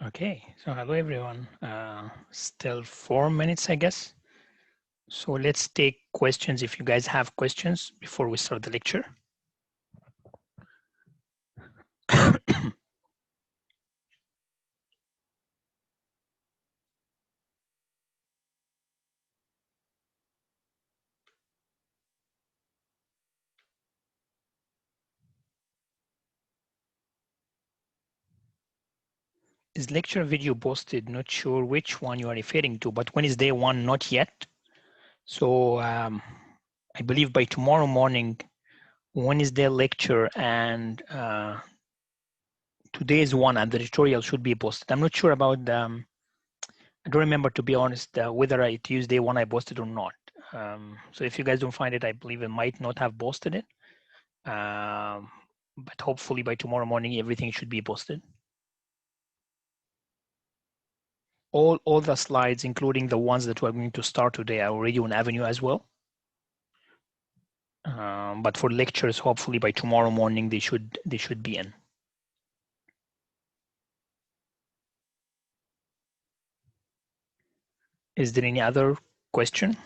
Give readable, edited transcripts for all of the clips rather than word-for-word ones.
Okay, so hello everyone. Still 4 minutes, I guess. So let's take questions if you guys have questions before we start the lecture. Is lecture video posted? Not sure which one you are referring to, but when is day one? Not yet. So I believe by tomorrow morning, when is their lecture, and today's one and the tutorial should be posted. I'm not sure about I don't remember, to be honest, whether I used day one I posted or not. So if you guys don't find it, I believe I might not have posted it. But hopefully by tomorrow morning, everything should be posted. All the slides, including the ones that we're going to start today, are already on Avenue as well. But for lectures, hopefully by tomorrow morning, they should be in. Is there any other question?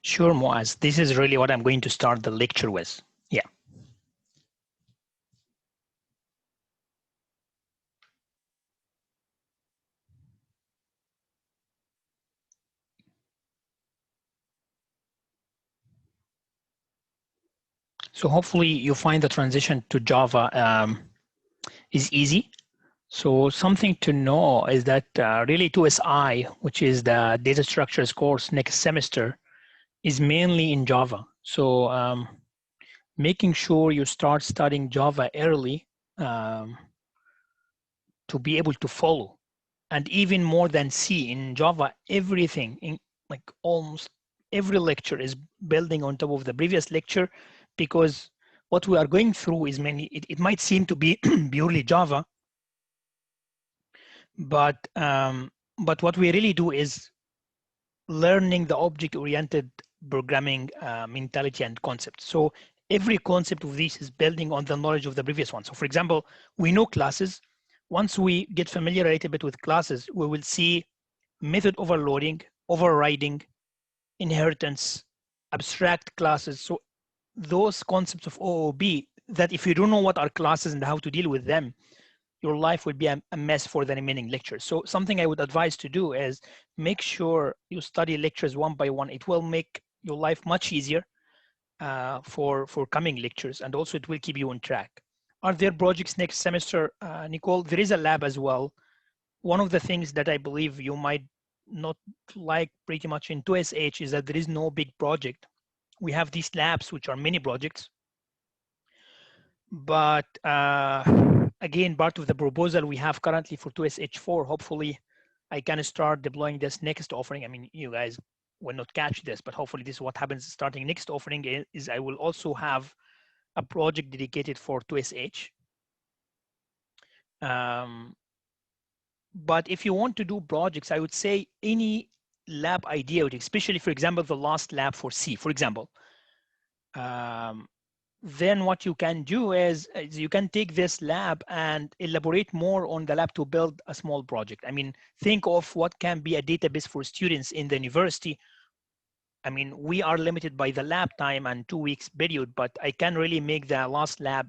Sure, Moaz. This is really what I'm going to start the lecture with. Yeah. So hopefully you find the transition to Java is easy. So something to know is that really 2SI, which is the data structures course next semester, is mainly in Java. So making sure you start studying Java early to be able to follow. And even more than C, in Java, everything, in like almost every lecture is building on top of the previous lecture, because what we are going through is mainly, it might seem to be purely Java, but what we really do is learning the object-oriented programming mentality and concept. So every concept of this is building on the knowledge of the previous one. So for example, we know classes. Once we get familiar a little bit with classes, we will see method overloading, overriding, inheritance, abstract classes. So those concepts of OOB, that if you don't know what are classes and how to deal with them, your life will be a mess for the remaining lectures. So something I would advise to do is make sure you study lectures one by one. It will make your life much easier for coming lectures, and also it will keep you on track. Are there projects next semester, Nicole? There is a lab as well. One of the things that I believe you might not like pretty much in 2SH is that there is no big project. We have these labs, which are mini projects. But again, part of the proposal we have currently for 2SH4, hopefully I can start deploying this next offering. I mean, you guys will not catch this, but hopefully this is what happens starting next offering is I will also have a project dedicated for 2SH. But if you want to do projects, I would say any lab idea, especially, for example, the last lab for C, for example, then what you can do is you can take this lab and elaborate more on the lab to build a small project. I mean, think of what can be a database for students in the university. I mean, we are limited by the lab time and 2 weeks period, but I can really make the last lab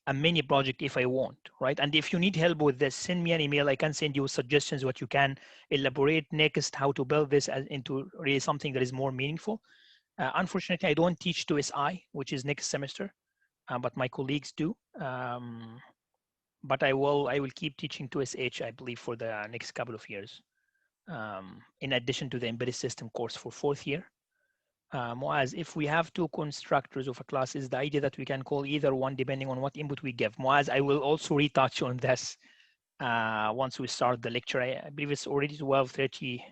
a mini project if I want, right? And if you need help with this, send me an email. I can send you suggestions what you can elaborate next, how to build this into really something that is more meaningful. Unfortunately, I don't teach 2SI, which is next semester, but my colleagues do. But I will keep teaching 2SH, I believe, for the next couple of years. in addition to the embedded system course for 4th year. Moaz, if we have two constructors of a class, is the idea that we can call either one depending on what input we give. Moaz, I will also retouch on this once we start the lecture. I believe it's already 12:30.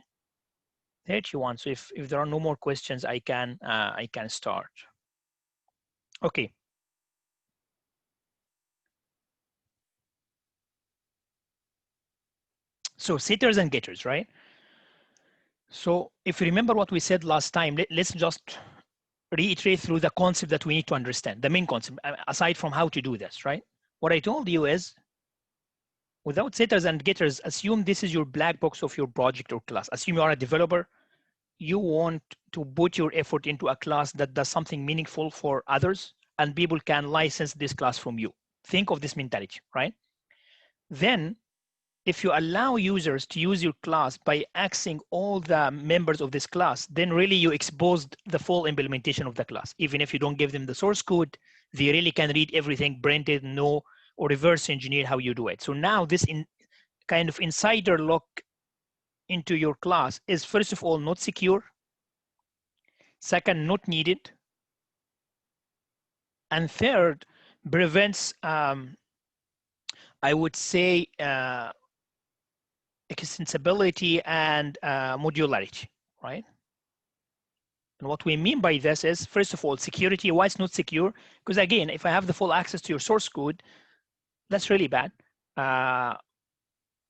31. So if there are no more questions, I can start. Okay. So setters and getters, right? So if you remember what we said last time, let's just reiterate through the concept that we need to understand, the main concept, aside from how to do this, right? What I told you is, without setters and getters, assume this is your black box of your project or class. Assume you are a developer. You want to put your effort into a class that does something meaningful for others, and people can license this class from you. Think of this mentality, right? Then, if you allow users to use your class by accessing all the members of this class, then really you exposed the full implementation of the class. Even if you don't give them the source code, they really can read everything, print it, know, or reverse engineer how you do it. So now this kind of insider look into your class is, first of all, not secure. Second, not needed. And third, prevents, I would say, extensibility and modularity, right? And what we mean by this is, first of all, security. Why it's not secure? Because again, if I have the full access to your source code, that's really bad.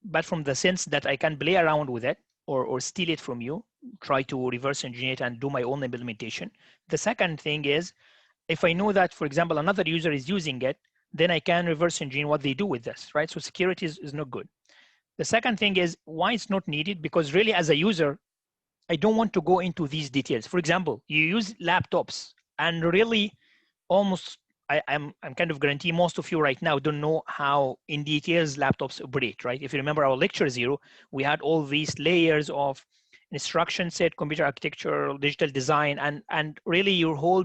But from the sense that I can play around with it or steal it from you, try to reverse engineer it and do my own implementation. The second thing is, if I know that, for example, another user is using it, then I can reverse engineer what they do with this, right? So security is not good. The second thing is why it's not needed, because really as a user, I don't want to go into these details. For example, you use laptops and really almost, I'm kind of guarantee most of you right now don't know how in details laptops operate, right? If you remember our lecture 0, we had all these layers of instruction set, computer architecture, digital design, and really your whole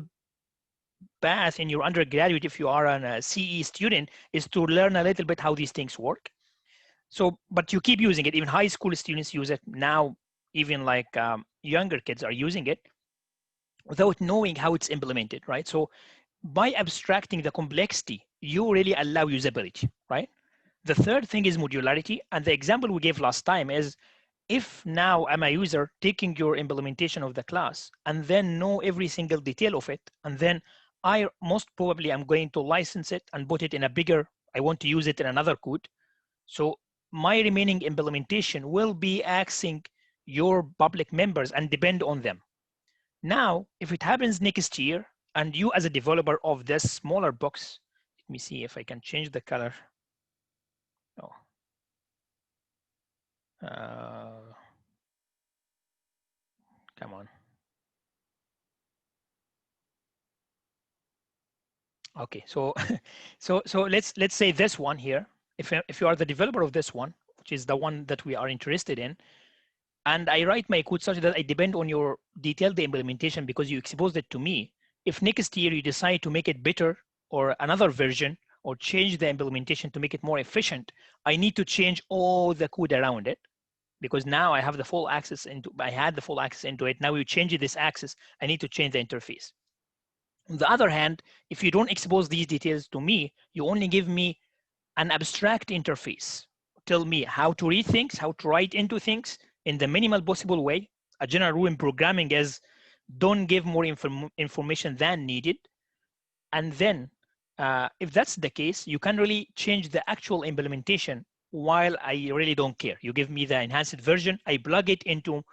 path in your undergraduate, if you are a CE student, is to learn a little bit how these things work. So, but you keep using it. Even high school students use it now. Even like younger kids are using it without knowing how it's implemented, right? So by abstracting the complexity, you really allow usability, right? The third thing is modularity. And the example we gave last time is, if now I'm a user taking your implementation of the class and then know every single detail of it, and then I most probably am going to license it and put it in a bigger, I want to use it in another code. So my remaining implementation will be accessing your public members and depend on them. Now, if it happens next year, and you as a developer of this smaller box, let me see if I can change the color. Oh. Come on. Okay, so so let's say this one here. If you are the developer of this one, which is the one that we are interested in, and I write my code such that I depend on your detailed implementation because you exposed it to me. If next year you decide to make it better or another version or change the implementation to make it more efficient, I need to change all the code around it because now I have the full access I had the full access into it. Now you change this access, I need to change the interface. On the other hand, if you don't expose these details to me, you only give me an abstract interface. Tell me how to read things, how to write into things in the minimal possible way. A general rule in programming is don't give more information than needed. And then if that's the case, you can really change the actual implementation while I really don't care. You give me the enhanced version, I plug it into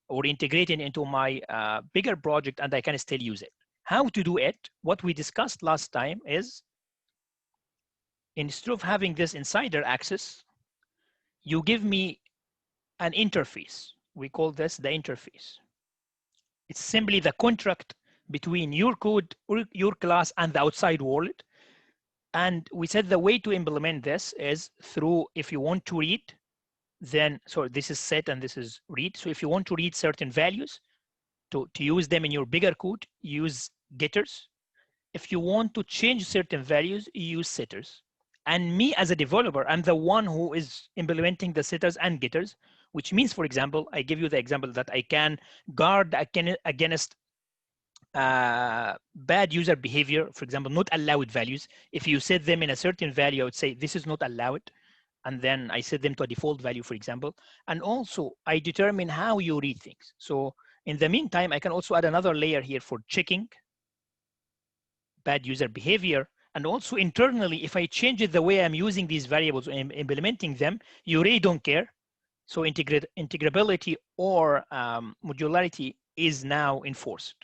or integrate it into my bigger project and I can still use it. How to do it? What we discussed last time is, instead of having this insider access, you give me an interface. We call this the interface. It's simply the contract between your code or your class and the outside world. And we said the way to implement this is through, if you want to read, then, so this is set and this is read. So if you want to read certain values, to use them in your bigger code, use getters. If you want to change certain values, use setters. And me as a developer, I'm the one who is implementing the setters and getters. which means, for example, I give you the example that I can guard against bad user behavior, for example, not allowed values. If you set them in a certain value, I would say this is not allowed. And then I set them to a default value, for example. And also I determine how you read things. So in the meantime, I can also add another layer here for checking bad user behavior. And also internally, if I change it the way I'm using these variables and implementing them, you really don't care. So integrability or modularity is now enforced,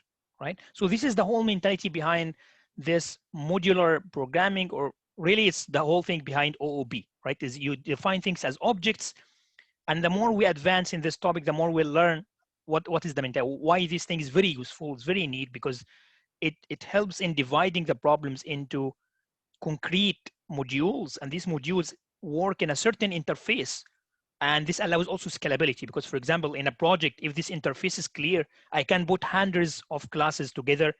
right? So this is the whole mentality behind this modular programming, or really it's the whole thing behind OOB, right? Is you define things as objects, and the more we advance in this topic, the more we'll learn what is the mentality, why this thing is very useful, it's very neat, because it helps in dividing the problems into concrete modules, and these modules work in a certain interface. And this allows also scalability, because for example, in a project, if this interface is clear, I can put hundreds of classes together,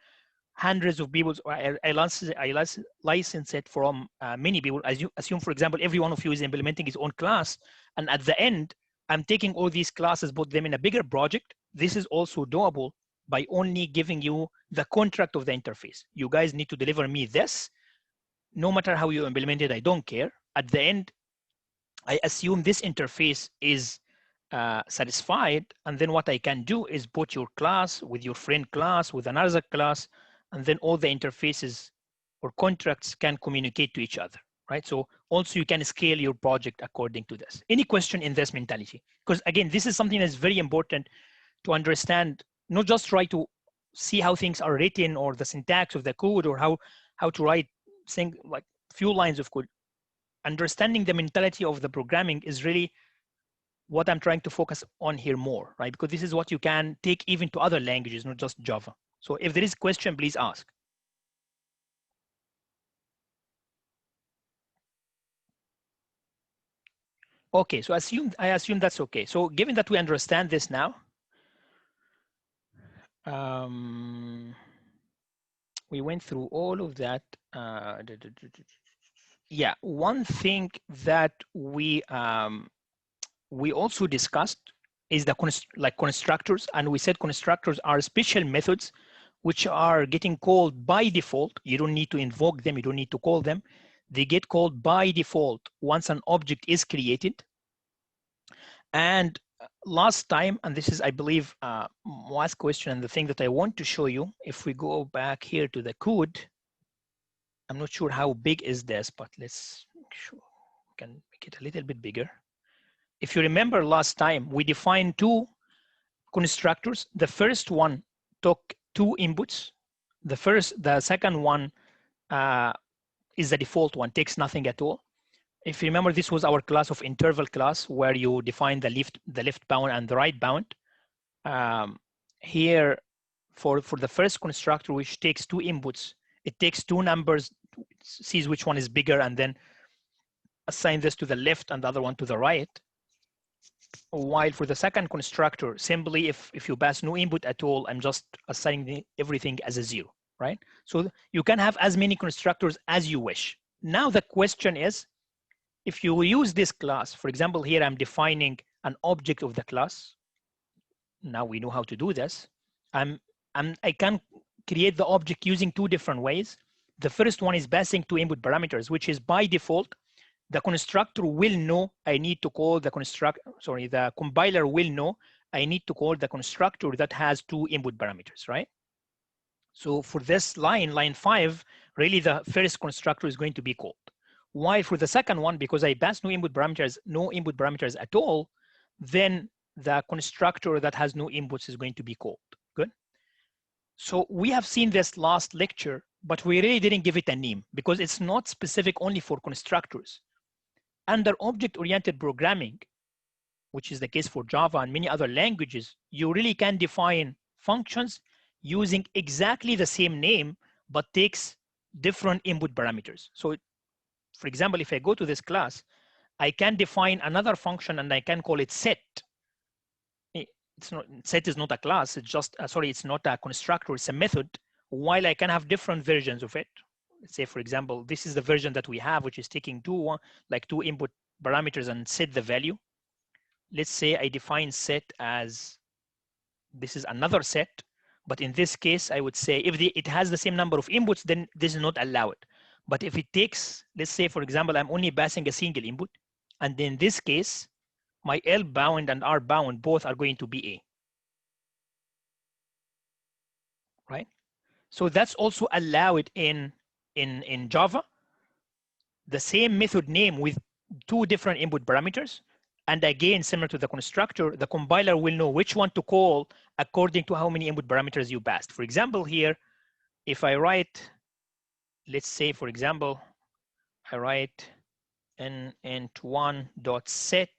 hundreds of people. I license it from many people. As you assume, for example, every one of you is implementing his own class. And at the end, I'm taking all these classes, put them in a bigger project. This is also doable by only giving you the contract of the interface. You guys need to deliver me this. No matter how you implement it, I don't care. At the end, I assume this interface is satisfied, and then what I can do is put your class with your friend class with another class, and then all the interfaces or contracts can communicate to each other, right? So also you can scale your project according to this. Any question in this mentality? Because again, this is something that's very important to understand, not just try to see how things are written or the syntax of the code or how to write things like few lines of code. Understanding the mentality of the programming is really what I'm trying to focus on here more, right? Because this is what you can take even to other languages, not just Java. So if there is a question, please ask. Okay, so I assume that's okay. So given that we understand this now, we went through all of that. Yeah, one thing that we also discussed is the constructors, and we said constructors are special methods which are getting called by default. You don't need to invoke them, you don't need to call them. They get called by default once an object is created. And last time, and this is, I believe, last question, and the thing that I want to show you, if we go back here to the code, I'm not sure how big is this, but let's make sure we can make it a little bit bigger. If you remember last time, we defined two constructors. The first one took two inputs. The second one is the default one, takes nothing at all. If you remember, this was our class of interval class where you define the left bound and the right bound. Here, for the first constructor, which takes two inputs, it takes two numbers, sees which one is bigger, and then assign this to the left and the other one to the right. While for the second constructor, simply if you pass no input at all, I'm just assigning everything as a 0, right? So you can have as many constructors as you wish. Now the question is, if you use this class, for example, here I'm defining an object of the class. Now we know how to do this. I can create the object using two different ways. The first one is passing two input parameters, which is by default, the constructor will know I need to call the the compiler will know I need to call the constructor that has two input parameters, right? So for this line 5, really the first constructor is going to be called. While for the second one, because I pass no input parameters at all, then the constructor that has no inputs is going to be called. Good. So we have seen this last lecture, but we really didn't give it a name because it's not specific only for constructors. Under object-oriented programming, which is the case for Java and many other languages, you really can define functions using exactly the same name, but takes different input parameters. So for example, if I go to this class, I can define another function and I can call it set. Set is not a class, it's just, it's not a constructor, it's a method, while I can have different versions of it. Let's say, for example, this is the version that we have, which is taking two input parameters and set the value. let's say I define set as, this is another set, but in this case, I would say if it has the same number of inputs, then this is not allowed. But if it takes, let's say, for example, I'm only passing a single input, and in this case, my L bound and R bound both are going to be A, right? So that's also allowed in Java. The same method name with two different input parameters. And again, similar to the constructor, the compiler will know which one to call according to how many input parameters you passed. For example, here, if I write, let's say, for example, I write int1.set,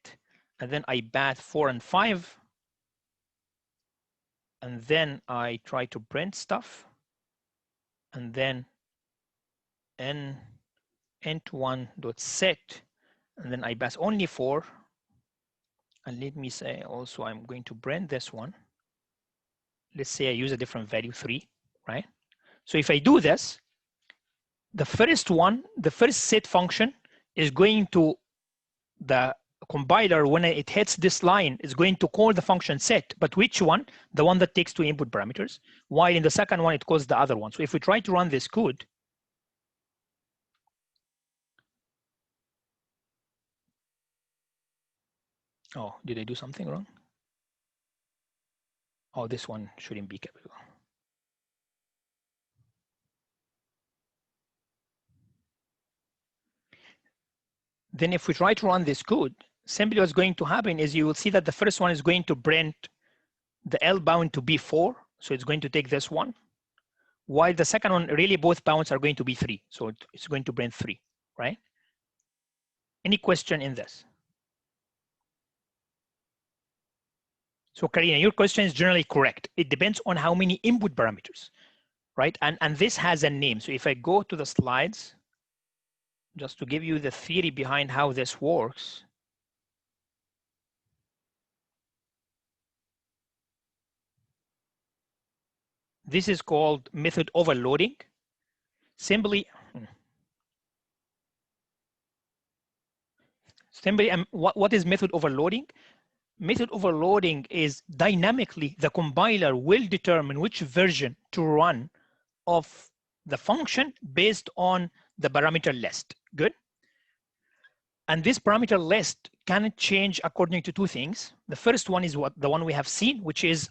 and then I pass 4 and 5, and then I try to print stuff, and then int1.set, and then I pass only 4. And let me say also I'm going to print this one. Let's say I use a different value, 3, right? So if I do this, the first one, the first set function is going to, the compiler, when it hits this line, is going to call the function set, but which one? The one that takes two input parameters, while in the second one, it calls the other one. So if we try to run this code, oh, did I do something wrong? Oh, this one shouldn't be capital. Then if we try to run this code, simply what's going to happen is you will see that the first one is going to print the L bound to be 4. So it's going to take this one, while the second one, really both bounds are going to be 3. So it's going to print 3, right? Any question in this? So Karina, your question is generally correct. It depends on how many input parameters, right? And this has a name. So if I go to the slides, just to give you the theory behind how this works. This is called method overloading. Simply, what is method overloading? Method overloading is dynamically the compiler will determine which version to run of the function based on the parameter list. Good. And this parameter list can change according to two things. The first one is the one we have seen, which is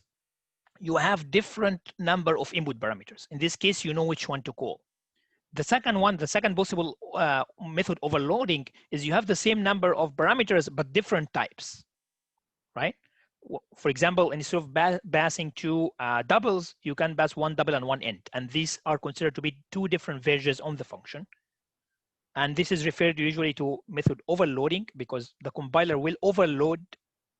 you have different number of input parameters. In this case, you know which one to call. The second one, the second possible method overloading is you have the same number of parameters, but different types, right? For example, instead of passing two doubles, you can pass one double and one int. And these are considered to be two different versions on the function. And this is referred usually to method overloading because the compiler will overload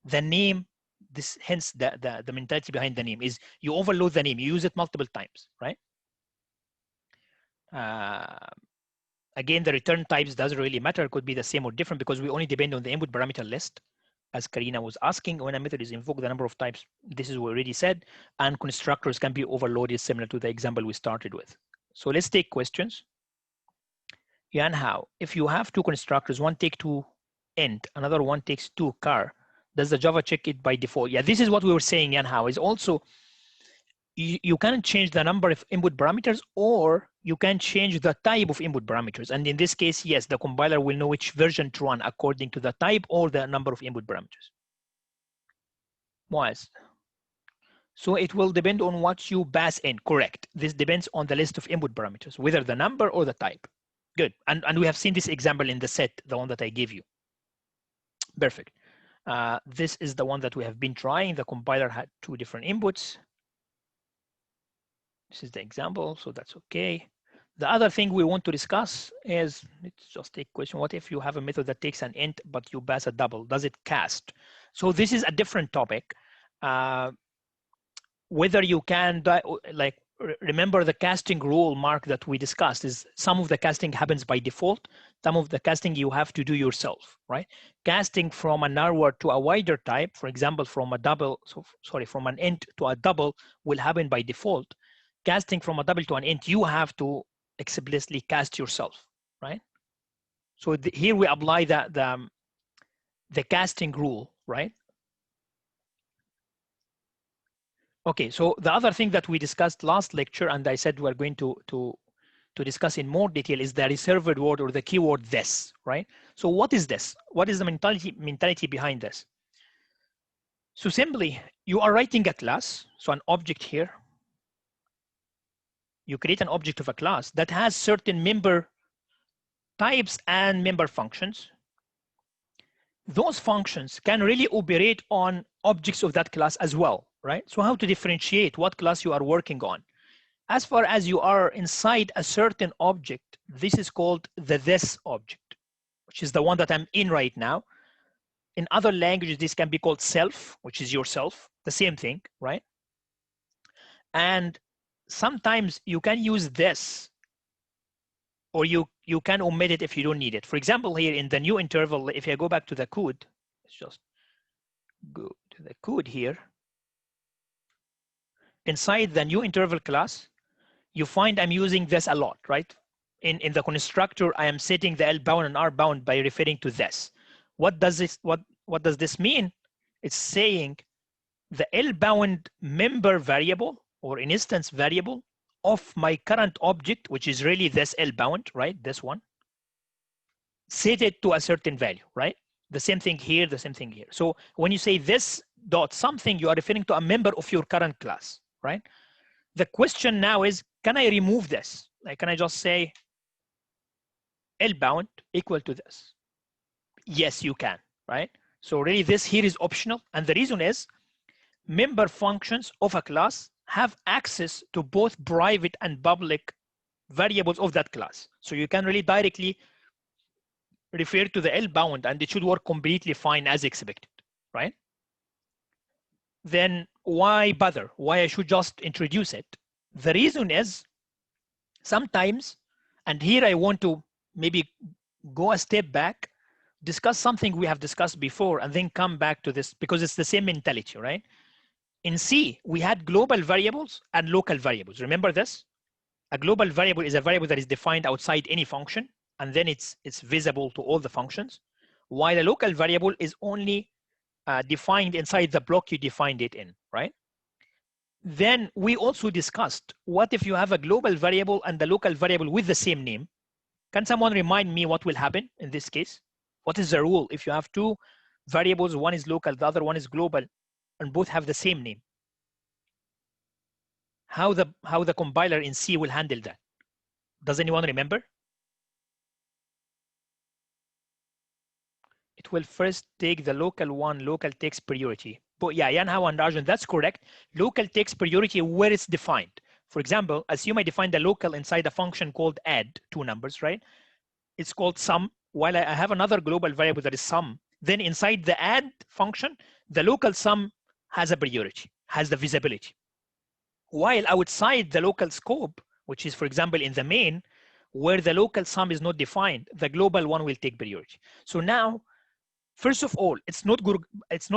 the name. This, hence the mentality behind the name is you overload the name, you use it multiple times, right? Again, the return types doesn't really matter. It could be the same or different because we only depend on the input parameter list. As Karina was asking, when a method is invoked, the number of types, this is what we already said, and constructors can be overloaded similar to the example we started with. So let's take questions. Yan Hao, if you have two constructors, one take two int, another one takes two car, does the Java check it by default? Yeah, this is what we were saying, Yan Hao, is also you can change the number of input parameters or you can change the type of input parameters. And in this case, yes, the compiler will know which version to run according to the type or the number of input parameters. Moaz. So it will depend on what you pass in, correct. This depends on the list of input parameters, whether the number or the type. Good, and we have seen this example in the set, the one that I gave you. Perfect. This is the one that we have been trying. The compiler had two different inputs. This is the example, so that's okay. The other thing we want to discuss is, let's just take question. What if you have a method that takes an int, but you pass a double? Does it cast? So this is a different topic. Whether you can, like, remember the casting rule, Mark, that we discussed is some of the casting happens by default. Some of the casting you have to do yourself, right? Casting from a narrower to a wider type, for example, from a double, from an int to a double will happen by default. Casting from a double to an int, you have to explicitly cast yourself, right? So here we apply the casting rule, right? Okay, so the other thing that we discussed last lecture, and I said we're going to discuss in more detail, is the reserved word or the keyword this, right? So what is this? What is the mentality behind this? So simply, you are writing a class, so an object here. You create an object of a class that has certain member types and member functions. Those functions can really operate on objects of that class as well, right? So how to differentiate what class you are working on? As far as you are inside a certain object, this is called the this object, which is the one that I'm in right now. In other languages, this can be called self, which is yourself, the same thing, right? And sometimes you can use this, or you can omit it if you don't need it. For example, here in the new interval, if I go back to the code, let's just go to the code here. Inside the new interval class, you find I'm using this a lot, right? In the constructor, I am setting the L bound and R bound by referring to this. What does this mean? It's saying the L bound member variable or an instance variable of my current object, which is really this L bound, right? This one, set it to a certain value, right? The same thing here, the same thing here. So when you say this dot something, you are referring to a member of your current class, right? The question now is, can I remove this? Like, can I just say L bound equal to this? Yes, you can, right? So really this here is optional. And the reason is member functions of a class have access to both private and public variables of that class. So you can really directly refer to the L bound and it should work completely fine as expected, right? Then why bother? Why I should just introduce it? The reason is sometimes, and here I want to maybe go a step back, discuss something we have discussed before, and then come back to this because it's the same mentality, right? In C, we had global variables and local variables. Remember this? A global variable is a variable that is defined outside any function, and then it's visible to all the functions, while a local variable is only defined inside the block you defined it in, right? Then we also discussed, what if you have a global variable and the local variable with the same name? Can someone remind me what will happen in this case? What is the rule if you have two variables, one is local, the other one is global, and both have the same name? How the compiler in C will handle that? Does anyone remember? It will first take the local one, local takes priority. But yeah, Yanhao and Arjun, that's correct. Local takes priority where it's defined. For example, assume I define the local inside a function called add two numbers, right? It's called sum, while I have another global variable that is sum. Then inside the add function, the local sum has a priority, has the visibility. While outside the local scope, which is, for example, in the main, where the local sum is not defined, the global one will take priority. So now, first of all, it's not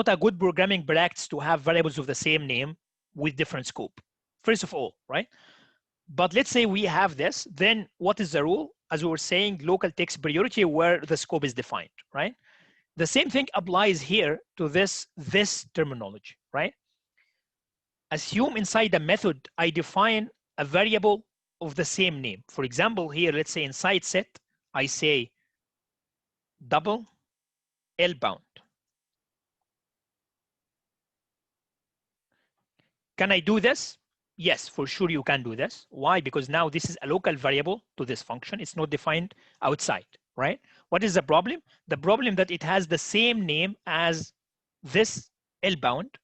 a good programming practice to have variables of the same name with different scope. First of all, right? But let's say we have this, then what is the rule? As we were saying, local takes priority where the scope is defined, right? The same thing applies here to this terminology, right? Assume inside the method, I define a variable of the same name. For example, here, let's say inside set, I say double L bound. Can I do this? Yes, for sure you can do this. Why? Because now this is a local variable to this function. It's not defined outside, right? What is the problem? The problem that it has the same name as this L bound.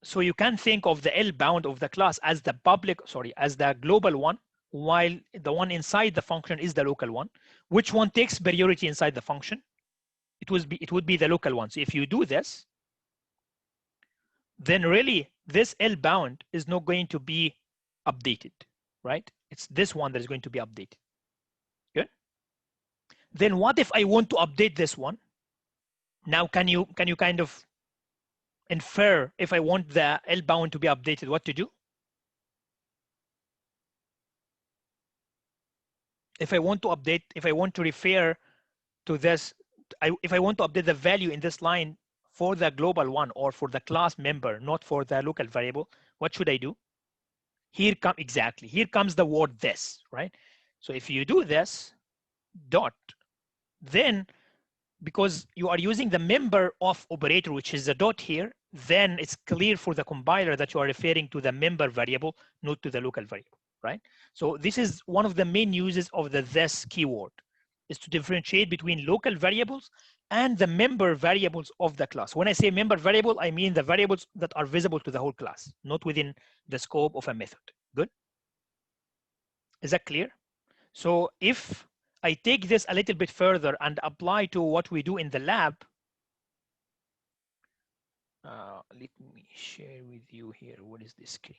So you can think of the L bound of the class as the as the global one, while the one inside the function is the local one. Which one takes priority inside the function? It would be the local one. So if you do this, then really this L bound is not going to be updated, right? It's this one that is going to be updated. Good. Then what if I want to update this one? Now, can you kind of infer if I want the L bound to be updated, what to do? If I want to update, if I want to refer to this, if I want to update the value in this line for the global one or for the class member, not for the local variable, what should I do? Here comes the word this, right? So if you do this dot, then because you are using the member of operator, which is the dot here, then it's clear for the compiler that you are referring to the member variable, not to the local variable, right? So this is one of the main uses of the this keyword, is to differentiate between local variables and the member variables of the class. When I say member variable, I mean the variables that are visible to the whole class, not within the scope of a method. Good? Is that clear? So if I take this a little bit further and apply to what we do in the lab, let me share with you here. What is this screen?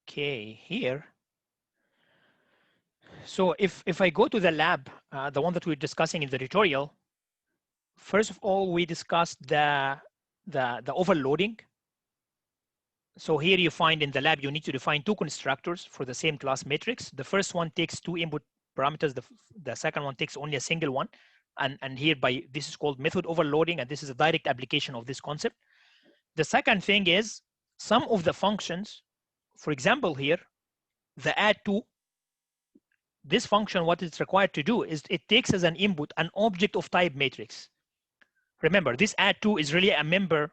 Okay, here. So if I go to the lab, the one that we're discussing in the tutorial, first of all, we discussed the overloading. So here you find in the lab, you need to define two constructors for the same class matrix. The first one takes two input parameters. The second one takes only a single one. And hereby, this is called method overloading, and this is a direct application of this concept. The second thing is some of the functions, for example, here, the add2, this function, what it's required to do is it takes as an input an object of type matrix. Remember, this add2 is really a member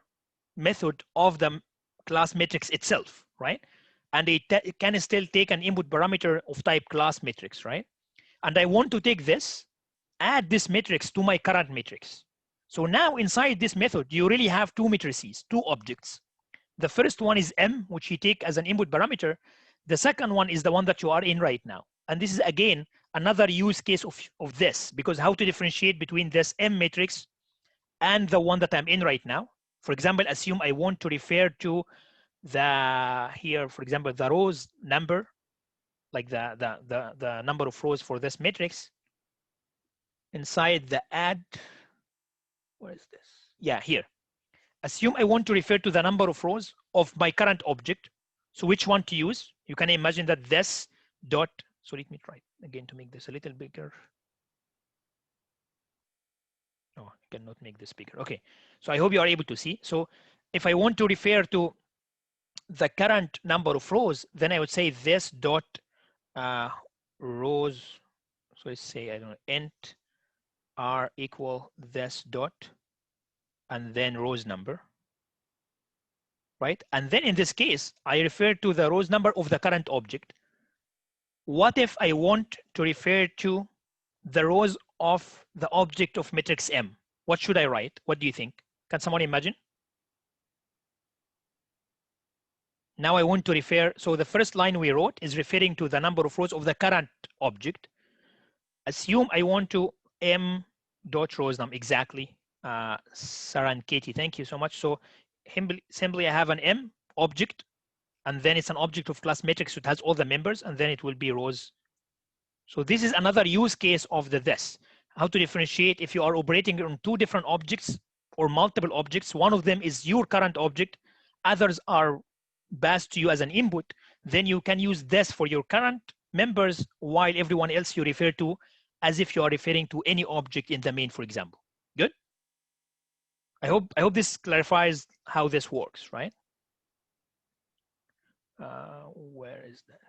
method of the class matrix itself, right? And it can still take an input parameter of type class matrix, right? And I want to take this, add this matrix to my current matrix. So now inside this method, you really have two matrices, two objects. The first one is M, which you take as an input parameter. The second one is the one that you are in right now. And this is, again, another use case of this, because how to differentiate between this M matrix and the one that I'm in right now. For example, assume I want to refer to here, for example, the rows number, like the number of rows for this matrix. Inside the add, where is this? Yeah, here. Assume I want to refer to the number of rows of my current object. So which one to use? You can imagine that this dot, so let me try again to make this a little bigger. No, I cannot make this bigger. Okay, so I hope you are able to see. So if I want to refer to the current number of rows, then I would say this dot rows. So let's say, I don't know, int r equal this dot and then rows number, right? And then in this case, I refer to the rows number of the current object. What if I want to refer to the rows of the object of matrix M? What should I write? What do you think? Can someone imagine? Now I want to refer, so the first line we wrote is referring to the number of rows of the current object. Assume I want to M dot rows num, exactly. Sarah and Katie, thank you so much. So simply I have an M object, and then it's an object of class matrix, so it has all the members, and then it will be rows. So this is another use case of this. How to differentiate if you are operating on two different objects or multiple objects. One of them is your current object, others are passed to you as an input, then you can use this for your current members, while everyone else you refer to as if you are referring to any object in the main, for example. Good? I hope this clarifies how this works, right? Where is that?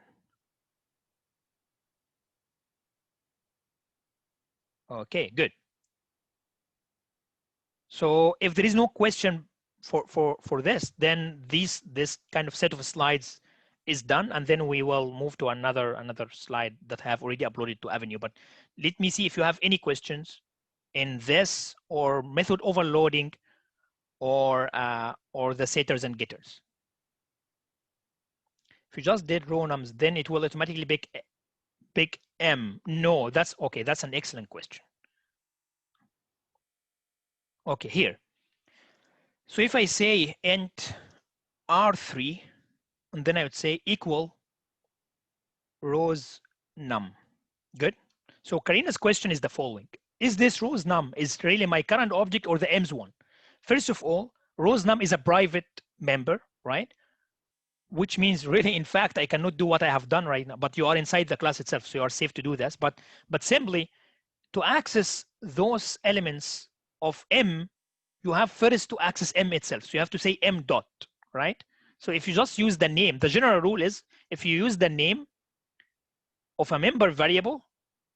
Okay, good. So if there is no question for this, then this kind of set of slides is done, and then we will move to another slide that I have already uploaded to Avenue. But let me see if you have any questions in this, or method overloading, or the setters and getters. If you just did row nums, then it will automatically pick M. No, that's okay. That's an excellent question. Okay, here. So if I say int R3, and then I would say equal rows num. Good. So Karina's question is the following: is this rows num is really my current object or the M's one? First of all, rows num is a private member, right? Which means really, in fact, I cannot do what I have done right now, but you are inside the class itself, so you are safe to do this. But simply, to access those elements of M, you have first to access M itself. So you have to say M dot, right? So if you just use the name, the general rule is if you use the name of a member variable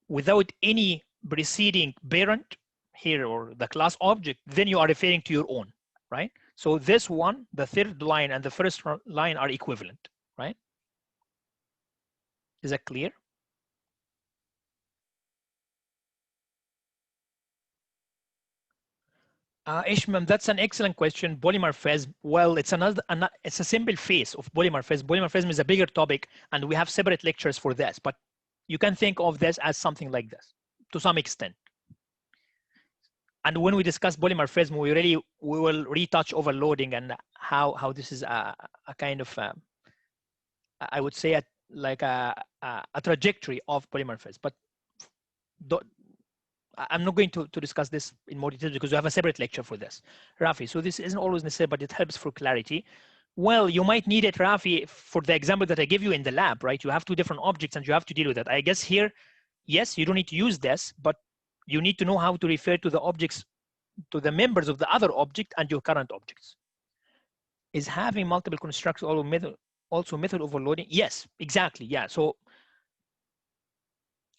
without any preceding parent here or the class object, then you are referring to your own, right? So this one, the third line and the first line are equivalent, right? Is that clear? Ishmael, that's an excellent question. Polymorphism. Well, it's it's a simple phase of polymorphism. Polymorphism is a bigger topic, and we have separate lectures for this. But you can think of this as something like this, to some extent. And when we discuss polymorphism, we will retouch overloading and how this is a kind of I would say like a trajectory of polymorphism. But I'm not going to discuss this in more detail because we have a separate lecture for this, Rafi. So this isn't always necessary, but it helps for clarity. Well, you might need it, Rafi, for the example that I give you in the lab, right? You have two different objects and you have to deal with it. I guess here, yes, you don't need to use this, but you need to know how to refer to the objects, to the members of the other object and your current objects. Is having multiple constructors also method overloading? Yes, exactly, yeah. So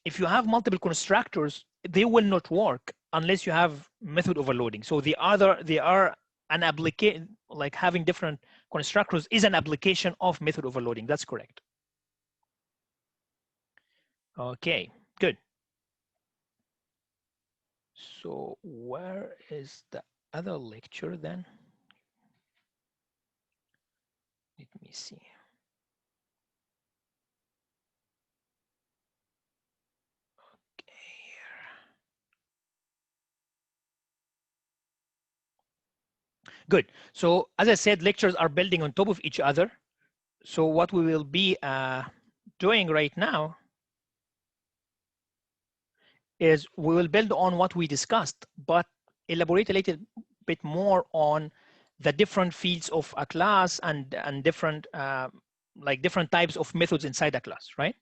if you have multiple constructors, they will not work unless you have method overloading. So they are an application, like having different constructors is an application of method overloading. That's correct. Okay, good. So where is the other lecture then? Let me see. Good. So as I said, lectures are building on top of each other. So what we will be doing right now is we will build on what we discussed, but elaborate a little bit more on the different fields of a class and different like different types of methods inside a class, right?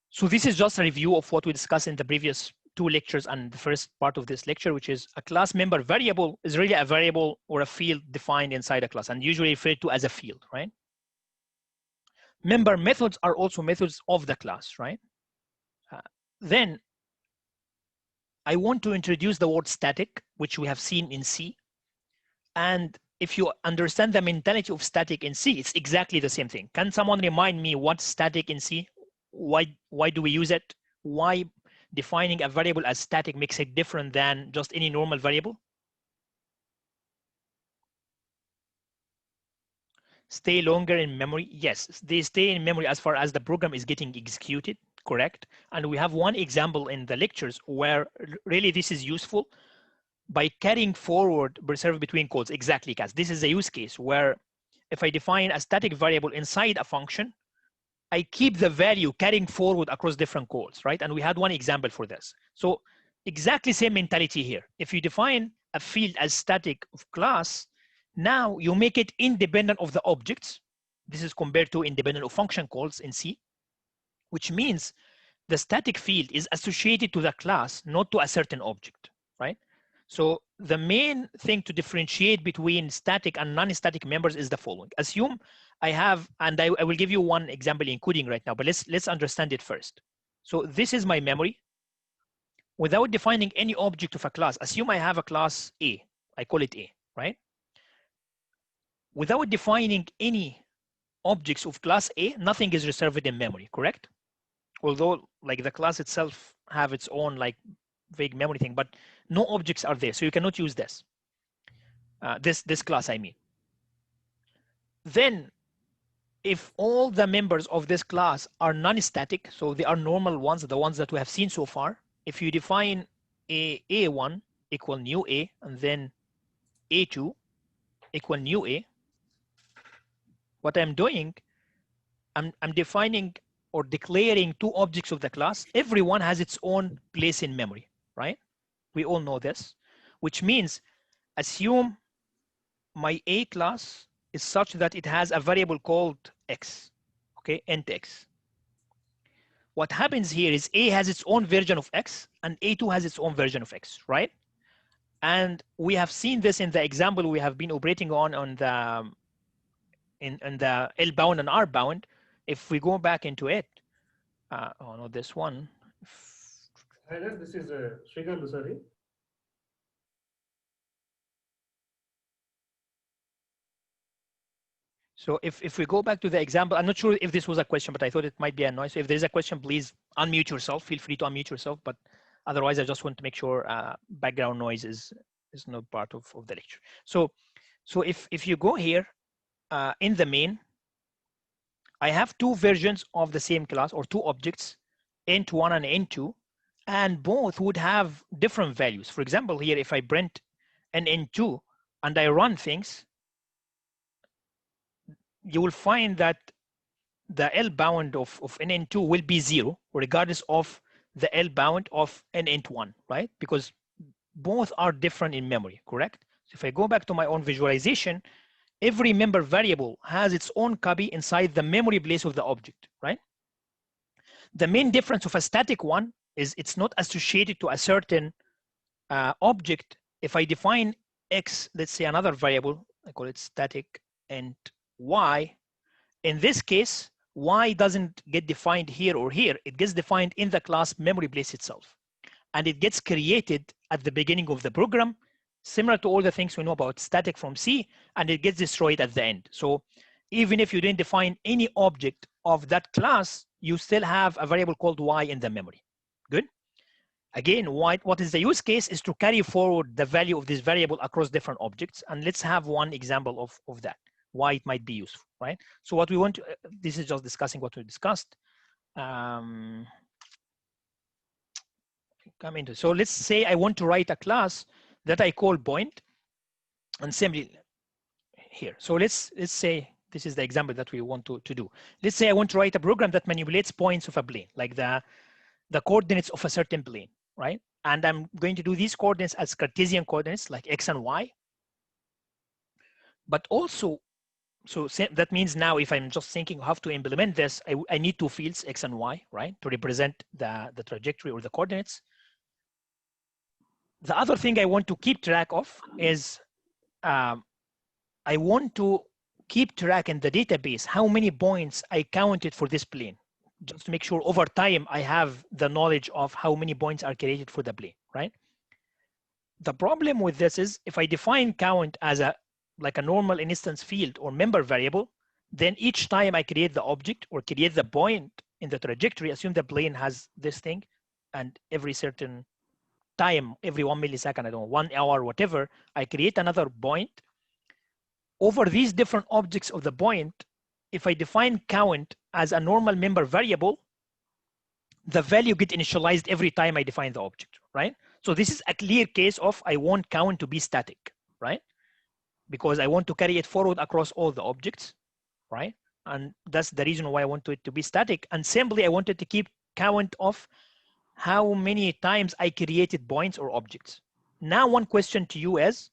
So this is just a review of what we discussed in the previous two lectures and the first part of this lecture, which is a class member variable is really a variable or a field defined inside a class and usually referred to as a field, right? Member methods are also methods of the class, right? Then I want to introduce the word static, which we have seen in C. And if you understand the mentality of static in C, it's exactly the same thing. Can someone remind me what's static in C? Why do we use it? Why defining a variable as static makes it different than just any normal variable? Stay longer in memory? Yes, they stay in memory as far as the program is getting executed, correct? And we have one example in the lectures where really this is useful by carrying forward reserve between calls. Exactly, Cas. This is a use case where if I define a static variable inside a function, I keep the value carrying forward across different calls, right? And we had one example for this. So exactly same mentality here. If you define a field as static of class, now you make it independent of the objects. This is compared to independent of function calls in C, which means the static field is associated to the class, not to a certain object, right? So the main thing to differentiate between static and non-static members is the following. Assume I have, and I will give you one example in coding right now, but let's understand it first. So this is my memory. Without defining any object of a class, assume I have a class A. I call it A, right? Without defining any objects of class A, nothing is reserved in memory, correct? Although like the class itself have its own like vague memory thing, but no objects are there, so you cannot use this. This class, I mean. Then, if all the members of this class are non-static, so they are normal ones, the ones that we have seen so far, if you define A1 equal new A, and then A2 equal new A, what I'm doing, I'm defining or declaring two objects of the class. Everyone has its own place in memory, right? We all know this, which means assume my A class is such that it has a variable called X, okay, int X. what happens here is A has its own version of X and A2 has its own version of X, right? And we have seen this in the example we have been operating on the in the L bound and R bound. If we go back into it, oh no, this one. This is Srikanth, sorry. So if we go back to the example, I'm not sure if this was a question, but I thought it might be a noise. So if there's a question, please unmute yourself. Feel free to unmute yourself. But otherwise, I just want to make sure background noise is not part of the lecture. So if you go here in the main, I have two versions of the same class or two objects, int1 and int2, and both would have different values. For example, here, if I print an int2 and I run things, you will find that the L bound of an int2 will be 0, regardless of the L bound of an int1, right? Because both are different in memory, correct? So if I go back to my own visualization, every member variable has its own copy inside the memory place of the object, right? The main difference of a static one is it's not associated to a certain object. If I define X, let's say another variable, I call it static int Y. In this case, Y doesn't get defined here or here. It gets defined in the class memory place itself. And it gets created at the beginning of the program, similar to all the things we know about static from C, and it gets destroyed at the end. So even if you didn't define any object of that class, you still have a variable called Y in the memory. Good? Again, what is the use case is to carry forward the value of this variable across different objects. And let's have one example of that, why it might be useful, right? So what we want to, this is just discussing what we discussed. Come into, so let's say I want to write a class that I call point, and simply here. So let's say this is the example that we want to do. Let's say I want to write a program that manipulates points of a plane, like the coordinates of a certain plane, right? And I'm going to do these coordinates as Cartesian coordinates, like X and Y. But also, so that means now if I'm just thinking how to implement this, I need two fields, X and Y, right? To represent the trajectory or the coordinates. The other thing I want to keep track of is I want to keep track in the database how many points I counted for this plane, just to make sure over time I have the knowledge of how many points are created for the plane, right? The problem with this is if I define count as like a normal instance field or member variable, then each time I create the object or create the point in the trajectory, assume the plane has this thing, and every certain time, every 1 millisecond, I don't know, 1 hour, whatever, I create another point. Over these different objects of the point, if I define count as a normal member variable, the value gets initialized every time I define the object, right? So this is a clear case of I want count to be static, right? Because I want to carry it forward across all the objects, right? And that's the reason why I want it to be static. And simply, I wanted to keep count of how many times I created points or objects. Now, one question to you is,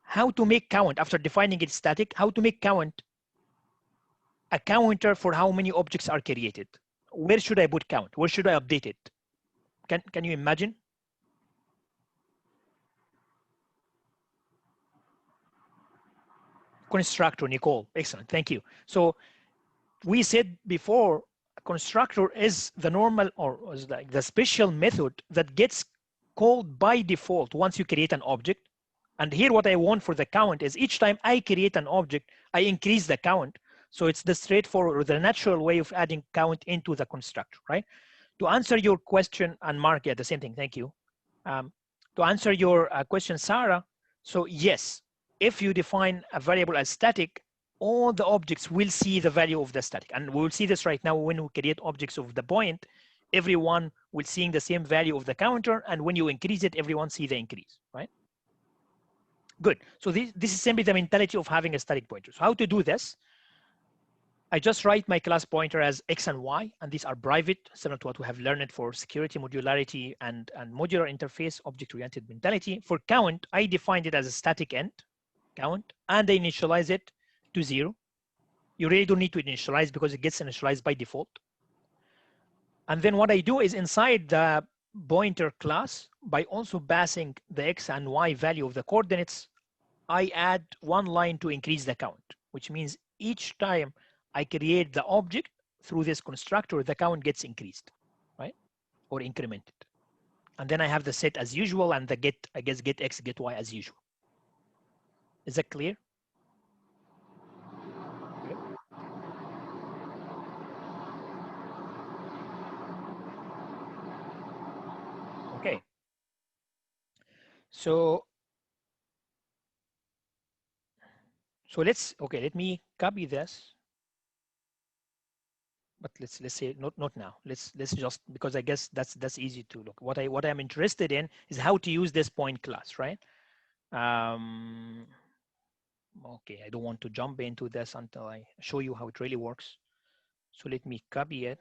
how to make count after defining it static, how to make count a counter for how many objects are created. Where should I put count? Where should I update it? Can you imagine? Constructor, Nicole, excellent, thank you. So we said before, constructor is the normal or is like the special method that gets called by default once you create an object. And here what I want for the count is each time I create an object, I increase the count. So it's the straightforward or the natural way of adding count into the constructor, right? To answer your question, and Mark, yeah, the same thing, thank you. To answer your question, Sarah, so yes, if you define a variable as static, all the objects will see the value of the static. And we will see this right now when we create objects of the point, everyone will seeing the same value of the counter. And when you increase it, everyone see the increase, right? Good. So this is simply the mentality of having a static pointer. So how to do this? I just write my class pointer as X and Y, and these are private, similar to what we have learned for security, modularity, and modular interface, object-oriented mentality. For count, I defined it as a static int, count, and I initialize it to 0. You really don't need to initialize because it gets initialized by default. And then what I do is inside the pointer class, by also passing the X and Y value of the coordinates, I add one line to increase the count, which means each time I create the object through this constructor, the count gets increased, right? Or incremented. And then I have the set as usual and the get, I guess, get X, get Y as usual. Is that clear? Good. Okay. So let me copy this. But let's say not now. Let's just, because I guess that's easy to look. What I'm interested in is how to use this point class, right? Okay, I don't want to jump into this until I show you how it really works. So let me copy it.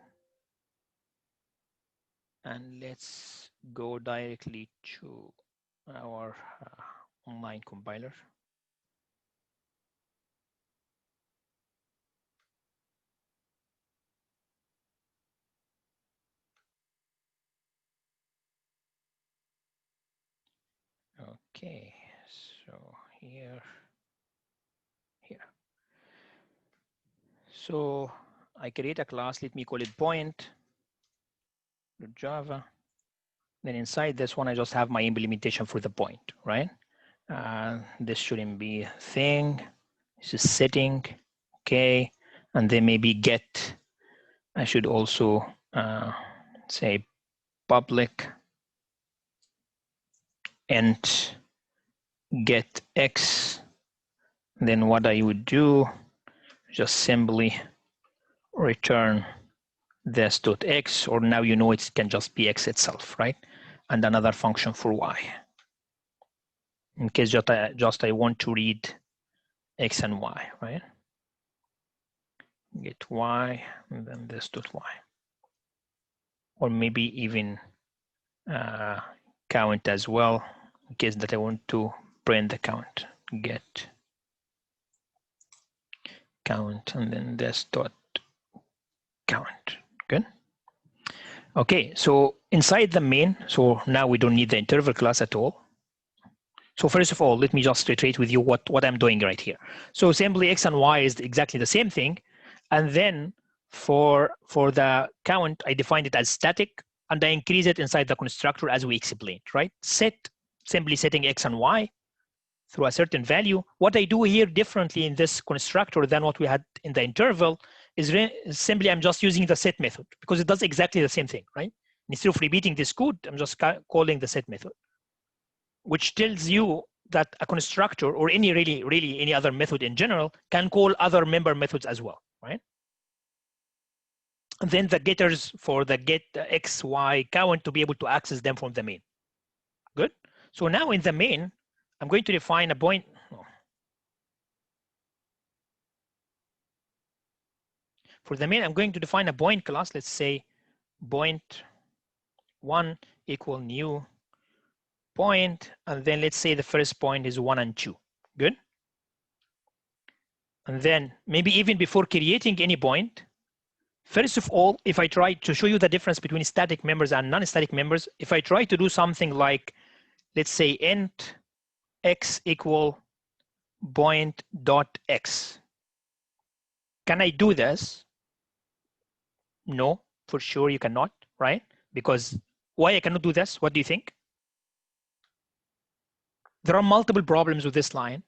And let's go directly to our online compiler. Okay, so here. So I create a class, let me call it point Java. Then inside this one, I just have my implementation for the point, right? This shouldn't be a thing. This is setting, okay. And then maybe get, I should also say public and get X. Then what I would do, just simply return this dot X, or now you know it can just be X itself, right? And another function for Y. In case just I want to read X and Y, right? Get Y, and then this dot Y. Or maybe even count as well, in case that I want to print the count. Get count, and then this dot count. Good. Okay, so inside the main, so now we don't need the interval class at all. So first of all, let me just reiterate with you what I'm doing right here. So simply X and Y is exactly the same thing. And then for the count, I defined it as static, and I increase it inside the constructor as we explained, right? Set, simply setting X and Y through a certain value. What I do here differently in this constructor than what we had in the interval is simply I'm just using the set method, because it does exactly the same thing, right? Instead of repeating this code, I'm just calling the set method, which tells you that a constructor, or any really any other method in general, can call other member methods as well, right? And then the getters for the get X, Y count to be able to access them from the main. Good. So now in the main, I'm going to define a point. For the main, I'm going to define a point class. Let's say point 1 equal new point, and then let's say the first point is 1 and 2. Good. And then maybe even before creating any point, first of all, if I try to show you the difference between static members and non-static members, if I try to do something like, let's say int X equal point dot X, can I do this? No, for sure you cannot, right? Because why I cannot do this? What do you think? There are multiple problems with this line.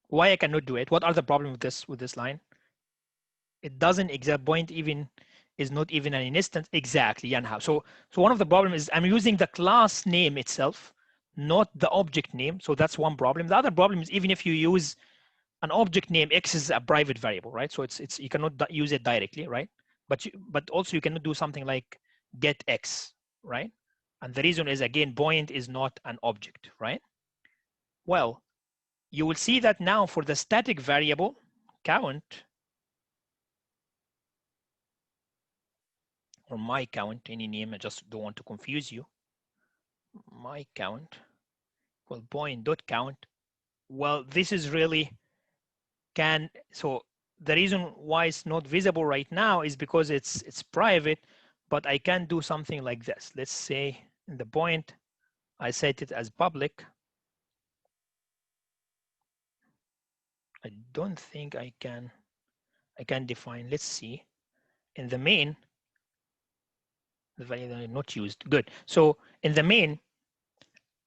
Why I cannot do it? What are the problems with this line? It doesn't exact point even is not even an instance exactly, and how. So one of the problems is I'm using the class name itself, not the object name. So that's one problem. The other problem is even if you use an object name, X is a private variable, right? So it's you cannot use it directly, right? But also you cannot do something like get X, right? And the reason is, again, point is not an object, right? Well, you will see that now for the static variable count, or my count, any name, I just don't want to confuse you. My count, well, point dot count. Well, this is really so the reason why it's not visible right now is because it's private, but I can do something like this. Let's say in the point, I set it as public. I don't think I can define, let's see, in the main, the value that are not used. Good. So in the main,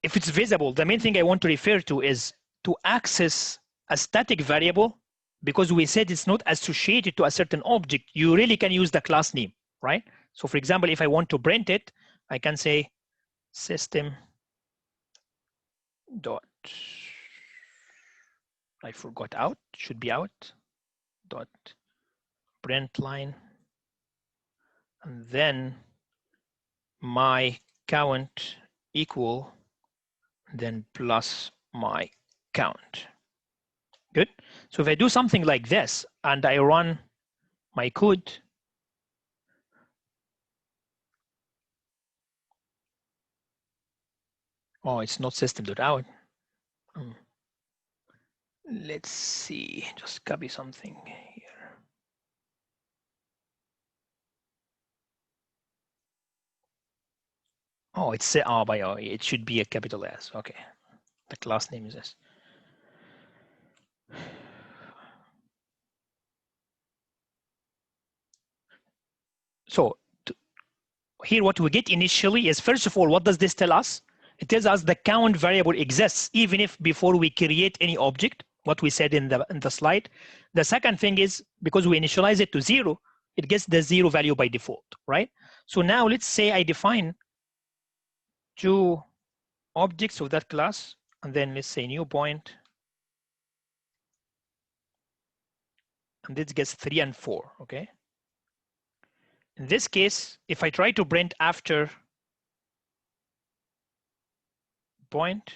if it's visible, the main thing I want to refer to is to access a static variable, because we said it's not associated to a certain object. You really can use the class name, right? So for example, if I want to print it, I can say system dot, I forgot out, should be out, dot print line, and then my count equal, then plus my count. Good. So if I do something like this and I run my code, oh, it's not system.out. Let's see, just copy something here. Oh, it's it should be a capital S. Okay, the class name is this. So here what we get initially is, first of all, what does this tell us? It tells us the count variable exists even if before we create any object, what we said in the slide. The second thing is, because we initialize it to 0, it gets the 0 value by default, right? So now let's say I define 2 objects of that class, and then let's say new point, and this gets 3 and 4, okay? In this case, if I try to print after point,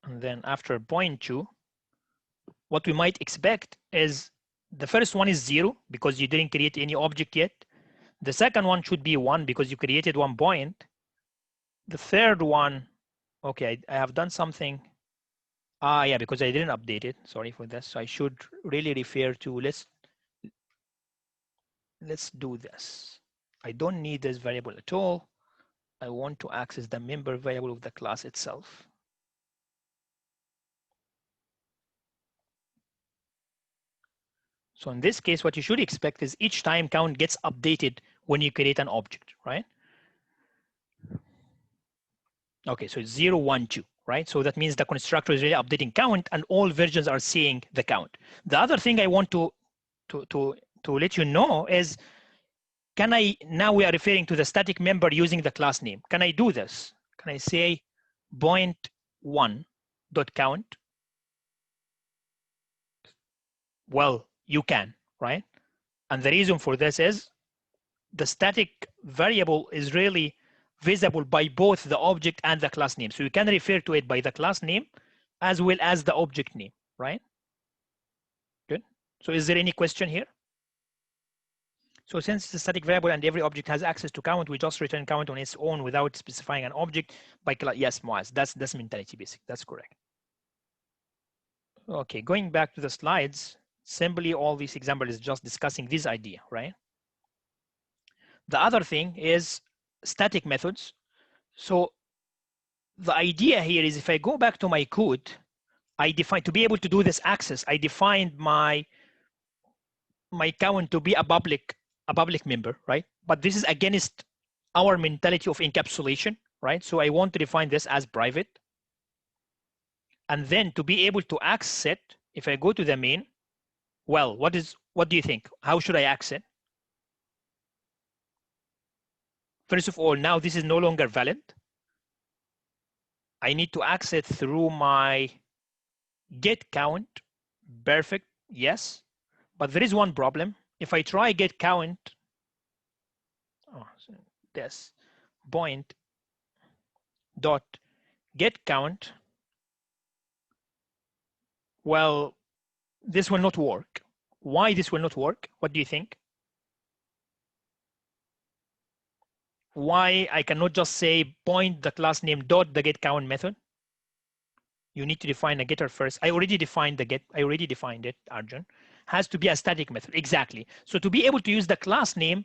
and then after point 2, what we might expect is the first one is 0 because you didn't create any object yet. The second one should be 1 because you created 1 point. The third one, okay, I have done something. Yeah, because I didn't update it. Sorry for this. So I should really refer to, let's do this. I don't need this variable at all. I want to access the member variable of the class itself. So in this case, what you should expect is each time count gets updated when you create an object, right? Okay, so it's 0, 1, 2, right? So that means the constructor is really updating count and all versions are seeing the count. The other thing I want to let you know is, now we are referring to the static member using the class name. Can I do this? Can I say point1.count? Well, you can, right? And the reason for this is the static variable is really visible by both the object and the class name. So you can refer to it by the class name as well as the object name, right? Good. So is there any question here? So since it's a static variable and every object has access to count, we just return count on its own without specifying an object by class. Yes, Moaz, that's mentality basic. That's correct. Okay, going back to the slides, simply all these examples is just discussing this idea, right? The other thing is static methods. So the idea here is, if I go back to my code, I define, to be able to do this access, I defined my count to be a public member, right? But this is against our mentality of encapsulation, right? So I want to define this as private. And then to be able to access it, if I go to the main, well, what do you think? How should I access it? First of all, now this is no longer valid. I need to access it through my get count. Perfect, yes. But there is one problem. If I try get count, so this point dot get count, well, this will not work. Why this will not work? What do you think? Why I cannot just say point the class name dot the get count method? You need to define a getter first. I already defined the get. I already defined it, Arjun. has to be a static method. Exactly. So to be able to use the class name,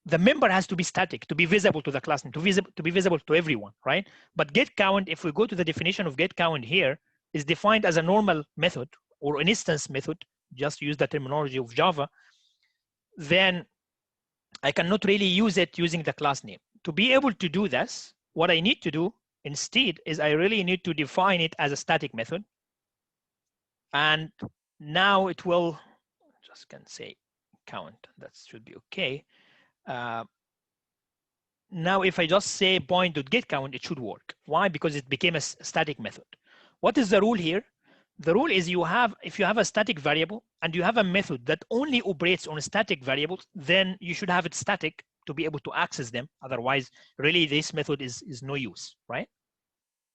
the member has to be static, to be visible to the class name, to be visible to everyone, right? But get count, if we go to the definition of get count here, is defined as a normal method or an instance method, just use the terminology of Java, then I cannot really use it using the class name. To be able to do this, what I need to do instead is I really need to define it as a static method. And now it will, just can say count, that should be okay. Now if I just say point.getCount, it should work. Why? Because it became a static method. What is the rule here? The rule is if you have a static variable and you have a method that only operates on static variables, then you should have it static to be able to access them. Otherwise, really this method is no use, right?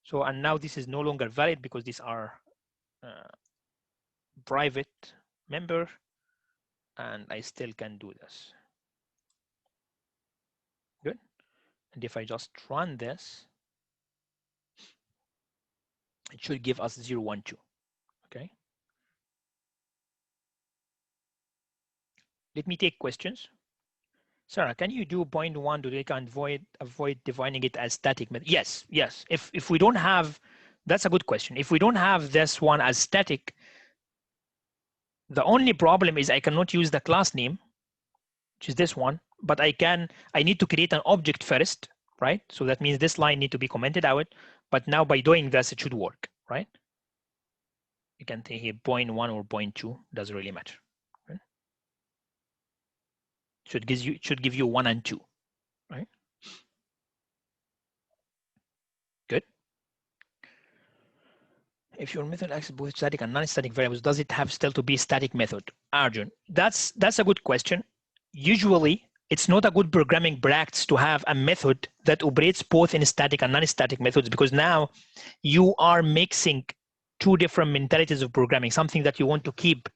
So, and now this is no longer valid because these are private member, and I still can do this. Good. And if I just run this, it should give us 0, 1, 2. Okay. Let me take questions. Sarah, can you do point 1 to take and avoid defining it as static method? Yes, yes. If we don't have, that's a good question. If we don't have this one as static, the only problem is I cannot use the class name, which is this one, but I need to create an object first, right? So that means this line need to be commented out, but now by doing this, it should work, right? You can take here point 1 or point 2, doesn't really matter. Right? Should give you 1 and 2, right? Good. If your method accesses both static and non-static variables, does it have still to be a static method? Arjun, that's a good question. Usually, it's not a good programming practice to have a method that operates both in static and non-static methods, because now you are mixing two different mentalities of programming, something that you want to keep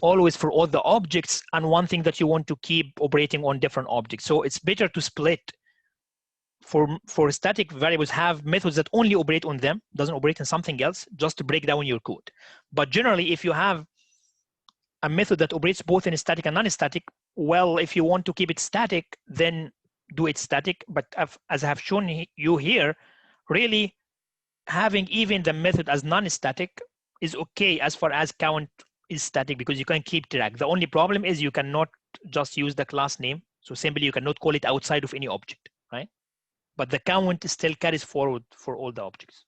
always for all the objects and one thing that you want to keep operating on different objects. So it's better to split. For static variables, have methods that only operate on them, doesn't operate on something else, just to break down your code. But generally, if you have a method that operates both in static and non-static, well, if you want to keep it static, then do it static. But as I have shown you here, really having even the method as non-static is okay as far as count is static, because you can keep track. The only problem is you cannot just use the class name. So simply you cannot call it outside of any object, right? But the count still carries forward for all the objects.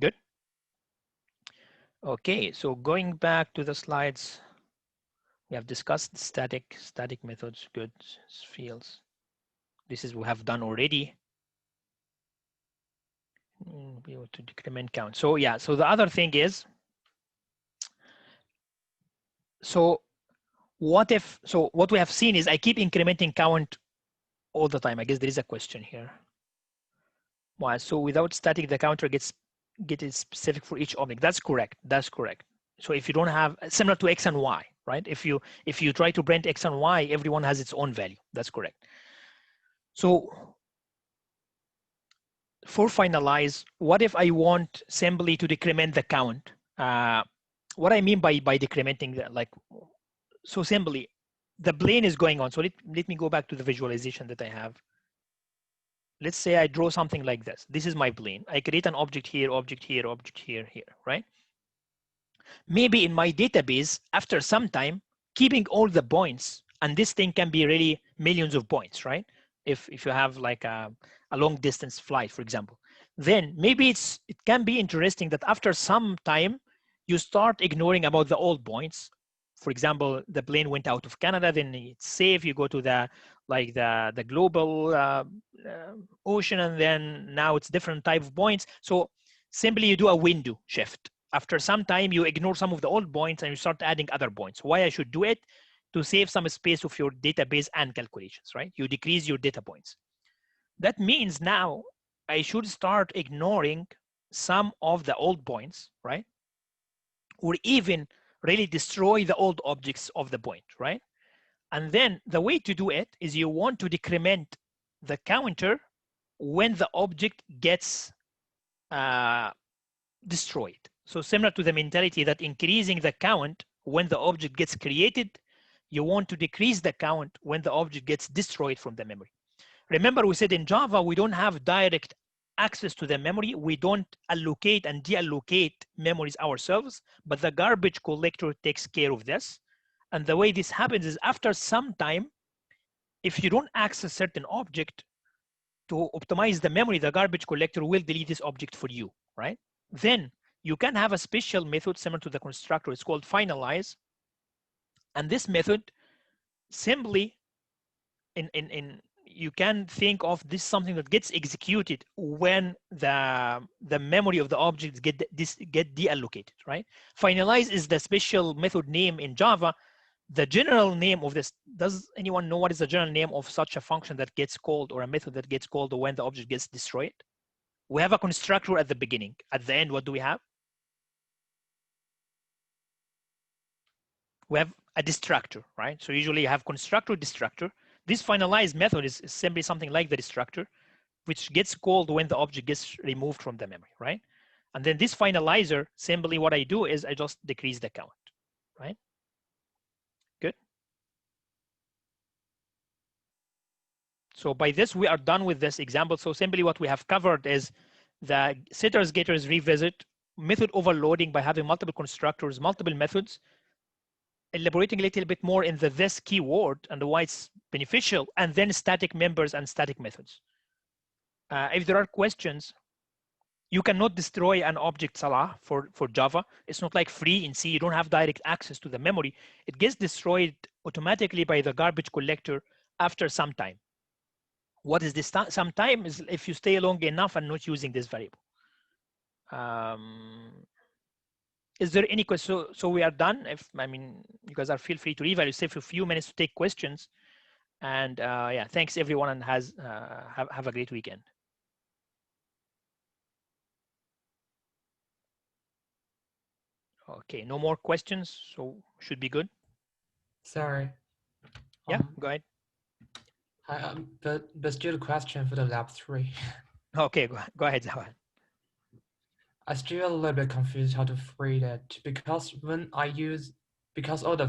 Good. Okay, so going back to the slides, we have discussed static methods, good, fields. This is we have done already. Be able to decrement count. So yeah, so the other thing is, so what we have seen is I keep incrementing count all the time. I guess there is a question here. Why? So without static, the counter gets specific for each object. That's correct. That's correct. So if you don't have, similar to X and Y, right? If you try to print X and Y, everyone has its own value. That's correct. So for finalize, what if I want simply to decrement the count? What I mean by decrementing that, like, so simply, the plane is going on. So let me go back to the visualization that I have. Let's say I draw something like this. This is my plane. I create an object here, object here, object here, right? Maybe in my database, after some time, keeping all the points, and this thing can be really millions of points, right? If you have like a long distance flight, for example, then maybe it can be interesting that after some time, you start ignoring about the old points. For example, the plane went out of Canada, then it's safe. You go to the global ocean, and then now it's different type of points. So simply you do a window shift. After some time, you ignore some of the old points and you start adding other points. Why I should do it? To save some space of your database and calculations, right? You decrease your data points. That means now I should start ignoring some of the old points, right? Or even really destroy the old objects of the point, right? And then the way to do it is you want to decrement the counter when the object gets destroyed. So similar to the mentality that increasing the count when the object gets created. You want to decrease the count when the object gets destroyed from the memory. Remember, we said in Java, we don't have direct access to the memory. We don't allocate and deallocate memories ourselves, but the garbage collector takes care of this. And the way this happens is after some time, if you don't access certain object to optimize the memory, the garbage collector will delete this object for you, right? Then you can have a special method similar to the constructor. It's called finalize. And this method simply you can think of this something that gets executed when the memory of the objects get deallocated, right? Finalize is the special method name in Java. The general name of this, does anyone know what is the general name of such a function that gets called, or a method that gets called when the object gets destroyed? We have a constructor at the beginning. At the end, what do we have? We have a destructor, right? So usually you have constructor, destructor. This finalize method is simply something like the destructor, which gets called when the object gets removed from the memory, right? And then this finalizer, simply what I do is I just decrease the count, right? Good. So by this, we are done with this example. So simply what we have covered is the setters, getters, revisit, method overloading by having multiple constructors, multiple methods, elaborating a little bit more in the this keyword and why it's beneficial, and then static members and static methods. If there are questions, you cannot destroy an object, Salah, for Java. It's not like free in C. You don't have direct access to the memory. It gets destroyed automatically by the garbage collector after some time. What is this some time is if you stay long enough and not using this variable. Is there any question? So we are done. If you guys are feel free to leave. I'll save a few minutes to take questions. And yeah, thanks everyone, and have a great weekend. Okay, no more questions, so should be good. Sorry. Yeah, go ahead. But still a question for the lab 3. Okay, go ahead, Zawad. I still a little bit confused how to free that, because when because all the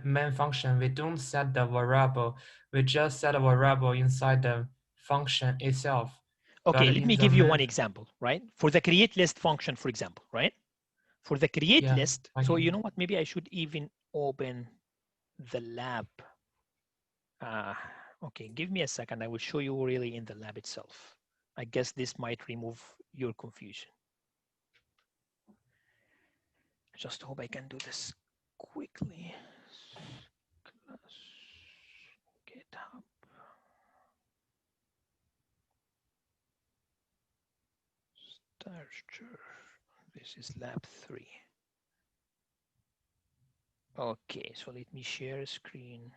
main function, we don't set the variable, we just set a variable inside the function itself. Okay, let me give you one example, right? For the create list function, for example, right? For the create list, so you know what, maybe I should even open the lab. Okay, give me a second. I will show you really in the lab itself. I guess this might remove your confusion. Just hope I can do this quickly. GitHub. Starter. This is lab 3. Okay, so let me share a screen.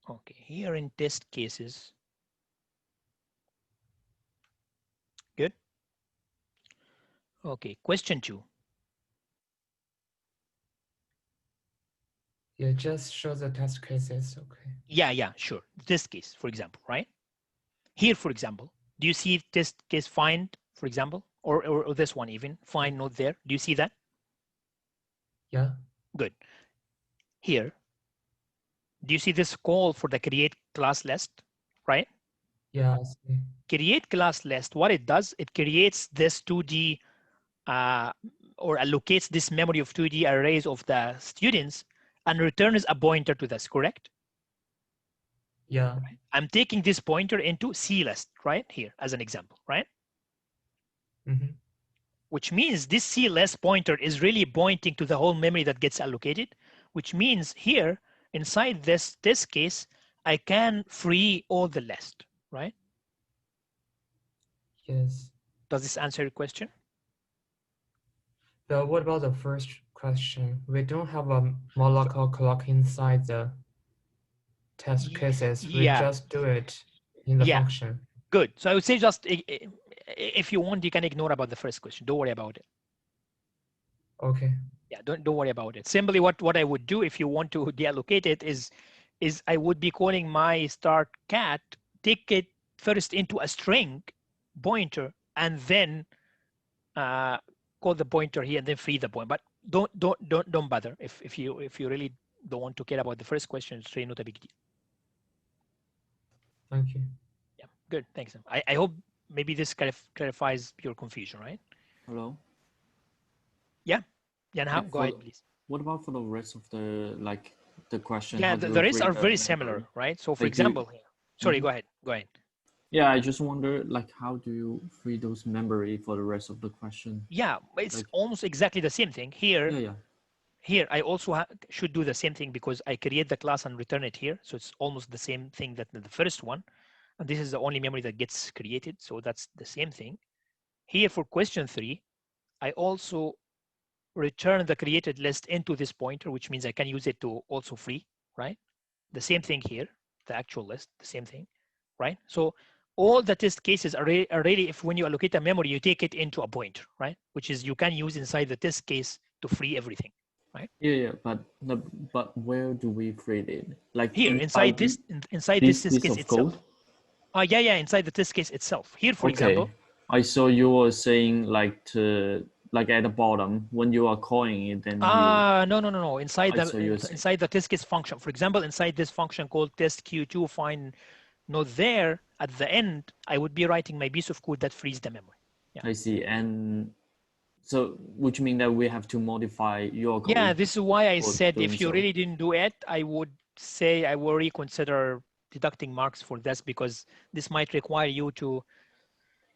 Okay, here in test cases. Good. Okay, question 2. Yeah, just show the test cases. Okay. Yeah, sure. Test case, for example, right? Here, for example, do you see test case find, for example, or this one even, find not there? Do you see that? Yeah. Good. Here, do you see this call for the create class list, right? Yeah, I see. Create class list, what it does, it creates this 2D or allocates this memory of 2D arrays of the students and returns a pointer to this, correct? Yeah. Right. I'm taking this pointer into C list, right? Here as an example, right? Mm-hmm. Which means this C list pointer is really pointing to the whole memory that gets allocated, which means here inside this case, I can free all the list, right? Yes. Does this answer your question? But what about the first question? We don't have a malloc clock inside the test cases. We just do it in the function. Good. So I would say just if you want, you can ignore about the first question. Don't worry about it. Okay. Yeah, don't worry about it. Simply what I would do if you want to deallocate it is I would be calling my start cat, take it first into a string pointer, and then call the pointer here and then free the point. But don't bother. If you really don't want to care about the first question, it's really not a big deal. Thank you. Yeah, good. Thanks. I hope maybe this clarifies your confusion, right? Hello? Yeah. Yeah, now Yeah, go ahead, please. What about for the rest of the the question? Yeah, how do the you rest are create a very memory? similar, right? So for Like you- example, here. Sorry, Mhm. go ahead. Go ahead. Yeah, I just wonder how do you free those memory for the rest of the question? Yeah, it's Like- almost exactly the same thing. Here, Yeah, here I also should do the same thing because I create the class and return it here. So it's almost the same thing that the first one. And this is the only memory that gets created. So that's the same thing. Here for question 3, I also return the created list into this pointer, which means I can use it to also free, right? The same thing here, the actual list, the same thing, right? So all the test cases are really, if when you allocate a memory, you take it into a pointer, right? Which is you can use inside the test case to free everything, right? yeah. But where do we create it? Like Here, inside this this test piece case of itself. code? Yeah, inside the test case itself. Here, for Okay. example. I saw you were saying like at the bottom when you are calling it, then No. Inside I saw you inside the test case function. For example, inside this function called test q2 find node there at the end, I would be writing my piece of code that frees the memory. Yeah. I see. And so which means that we have to modify your code. Yeah, this is why I for said doing if you so. really didn't do it, I would say I will reconsider deducting marks for this because this might require you to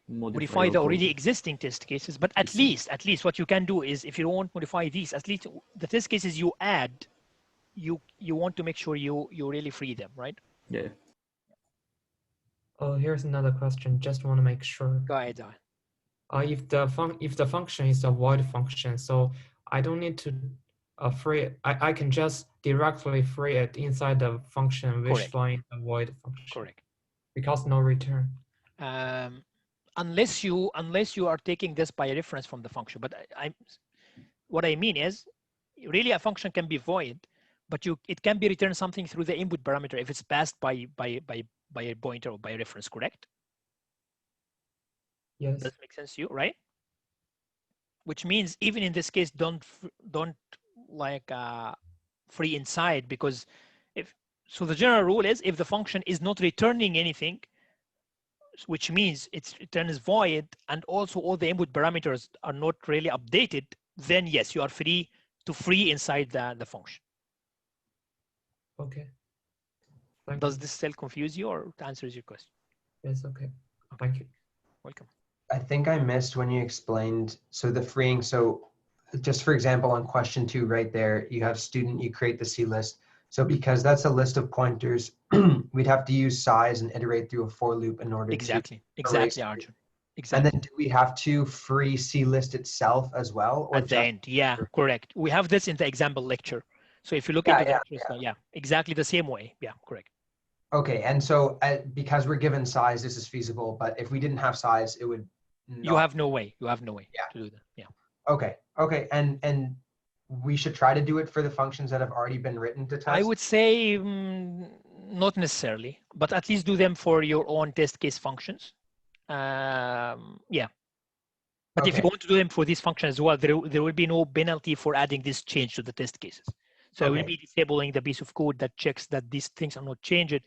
modify your the code. already existing test cases. But at least what you can do is if you don't modify these, at least the test cases you add, you want to make sure you really free them, right? Yeah. Oh, here's another question. Just want to make sure. Go ahead. If the function is a void function, so I don't need to free it. I can just directly free it inside the function which Correct. find a void function. Correct. Because no return. Unless you are taking this by reference from the function. But what I mean is, really a function can be void, but it can be returned something through the input parameter if it's passed by a pointer or by a reference. Correct? Yes. Does that make sense to you, right? Which means even in this case, don't like free inside, because so the general rule is if the function is not returning anything, which means its return is void, and also all the input parameters are not really updated, then yes, you are free to free inside the function. Okay. Does this still confuse you, or answers your question? Yes, okay. Thank you. Welcome. I think I missed when you explained, so the freeing, so just for example, on question 2 right there, you have student, you create the C list. So because that's a list of pointers, we'd have to use size and iterate through a for loop in order Exactly, erase Arjun. it. Exactly. And then do we have to free C list itself as well? Or At the end, yeah, correct. We have this in the example lecture. So if you look into the lecture, yeah, exactly the same way. Yeah, correct. Okay, and so because we're given size, this is feasible, but if we didn't have size, it would not. You have no way. To do that. Yeah. Okay, and we should try to do it for the functions that have already been written to test? I would say not necessarily, but at least do them for your own test case functions. Yeah. But if you want to do them for this function as well, there will be no penalty for adding this change to the test cases. So I will be disabling the piece of code that checks that these things are not changed.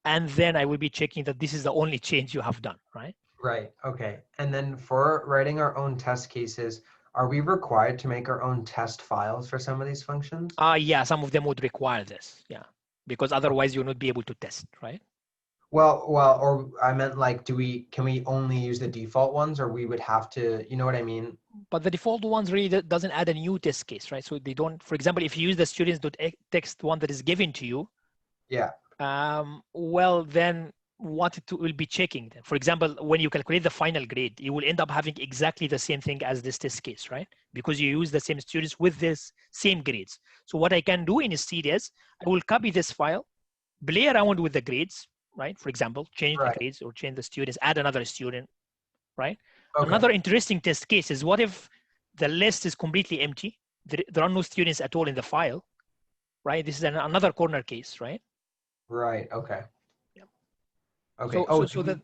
And then I will be checking that this is the only change you have done, right? Right, okay. And then for writing our own test cases, are we required to make our own test files for some of these functions? Yeah, some of them would require this, yeah. Because otherwise you'll not be able to test, right? Well, or I meant like, can we only use the default ones, or we would have to, you know what I mean? But the default ones really doesn't add a new test case, right? So they don't, for example, if you use the students.text one that is given to you, yeah. Well, then what it will be checking then? For example, when you calculate the final grade, you will end up having exactly the same thing as this test case, right? Because you use the same students with this same grades. So what I can do instead is I will copy this file, play around with the grades, right? For example, change the grades or change the students, add another student, right? Okay. Another interesting test case is what if the list is completely empty? There are no students at all in the file, right? This is another corner case, right? Right, okay. Yep. Okay, go ahead.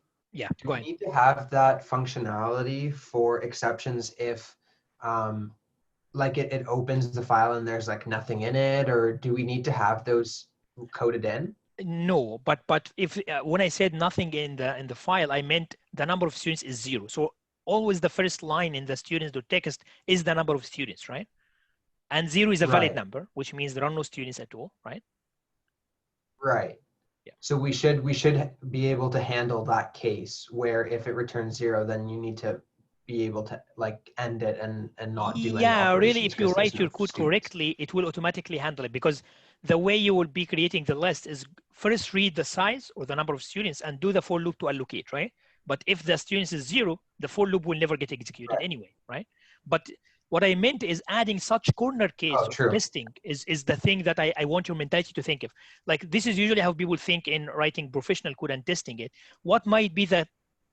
Do we need to have that functionality for exceptions if like it opens the file and there's like nothing in it, or do we need to have those coded in? No, but if when I said nothing in the file, I meant the number of students is 0. So always the first line in the students.txt is the number of students, right? And 0 is a valid Right. number, which means there are no students at all, right? Right. Yeah. So we should be able to handle that case where if it returns 0, then you need to be able to like end it and not do any Yeah, really, operations if you 'cause there's write your no code students. correctly, it will automatically handle it, because the way you will be creating the list is first read the size or the number of students and do the for loop to allocate, right? But if the students is 0, the for loop will never get executed anyway, right? But what I meant is adding such corner case of true. testing is the thing that I want your mentality to think of. Like, this is usually how people think in writing professional code and testing it. What might be the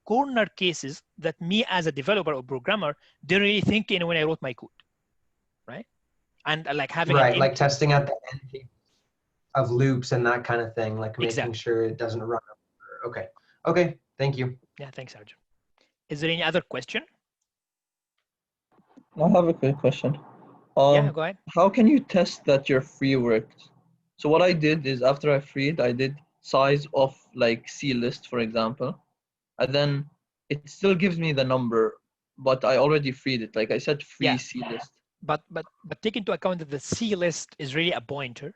corner cases that me as a developer or programmer didn't really think in when I wrote my code, right? And like having Right, an like testing at the end of loops and that kind of thing, like making Exactly. sure it doesn't run over. Okay. Okay, thank you. Yeah, thanks, Arjun. Is there any other question? I have a quick question. Yeah, go ahead. How can you test that your free worked? So what I did is after I freed, I did size of like C list, for example, and then it still gives me the number, but I already freed it. Like I said, free Yeah. C list. But take into account that the C list is really a pointer,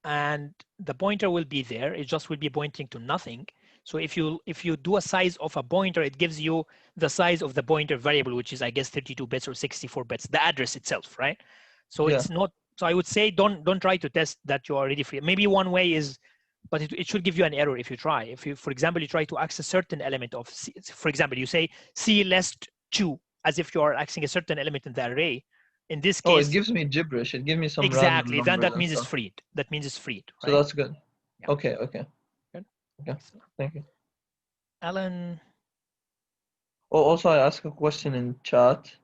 and the pointer will be there. It just will be pointing to nothing. So if you do a size of a pointer, it gives you the size of the pointer variable, which is, I guess, 32 bits or 64 bits, the address itself, right? So Yeah. it's not. So I would say don't try to test that you are already free. Maybe one way is, but it should give you an error if you try. If you, for example, you try to access a certain element of C, for example, you say C list 2 as if you are accessing a certain element in the array. In this case, it gives me gibberish. It gives me some exactly. random Then numbers that and means it's stuff. freed. That means it's freed. So Right? that's good. Yeah. Okay. Okay. Good. Okay. Excellent. Thank you. Alan. Oh, also I asked a question in chat.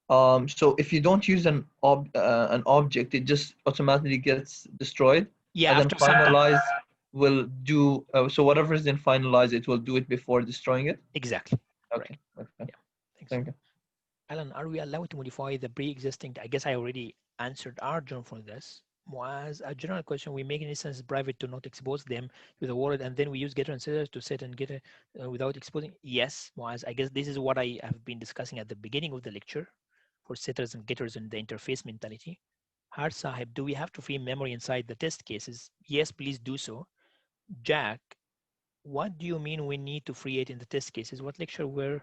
So if you don't use an object, it just automatically gets destroyed. Yeah. And then After some time. finalize will do. So whatever is in finalize, it will do it before destroying it. Exactly. Okay. Okay. Yeah. Thanks. Thank you. Alan, are we allowed to modify the pre-existing? I guess I already answered Arjun for this. Was a general question. We make an instance private to not expose them to the world, and then we use getter and setter to set and get without exposing. Yes, was I guess this is what I have been discussing at the beginning of the lecture for setters and getters and the interface mentality. Har Sahib, do we have to free memory inside the test cases? Yes, please do so. Jack, what do you mean we need to free it in the test cases? What lecture were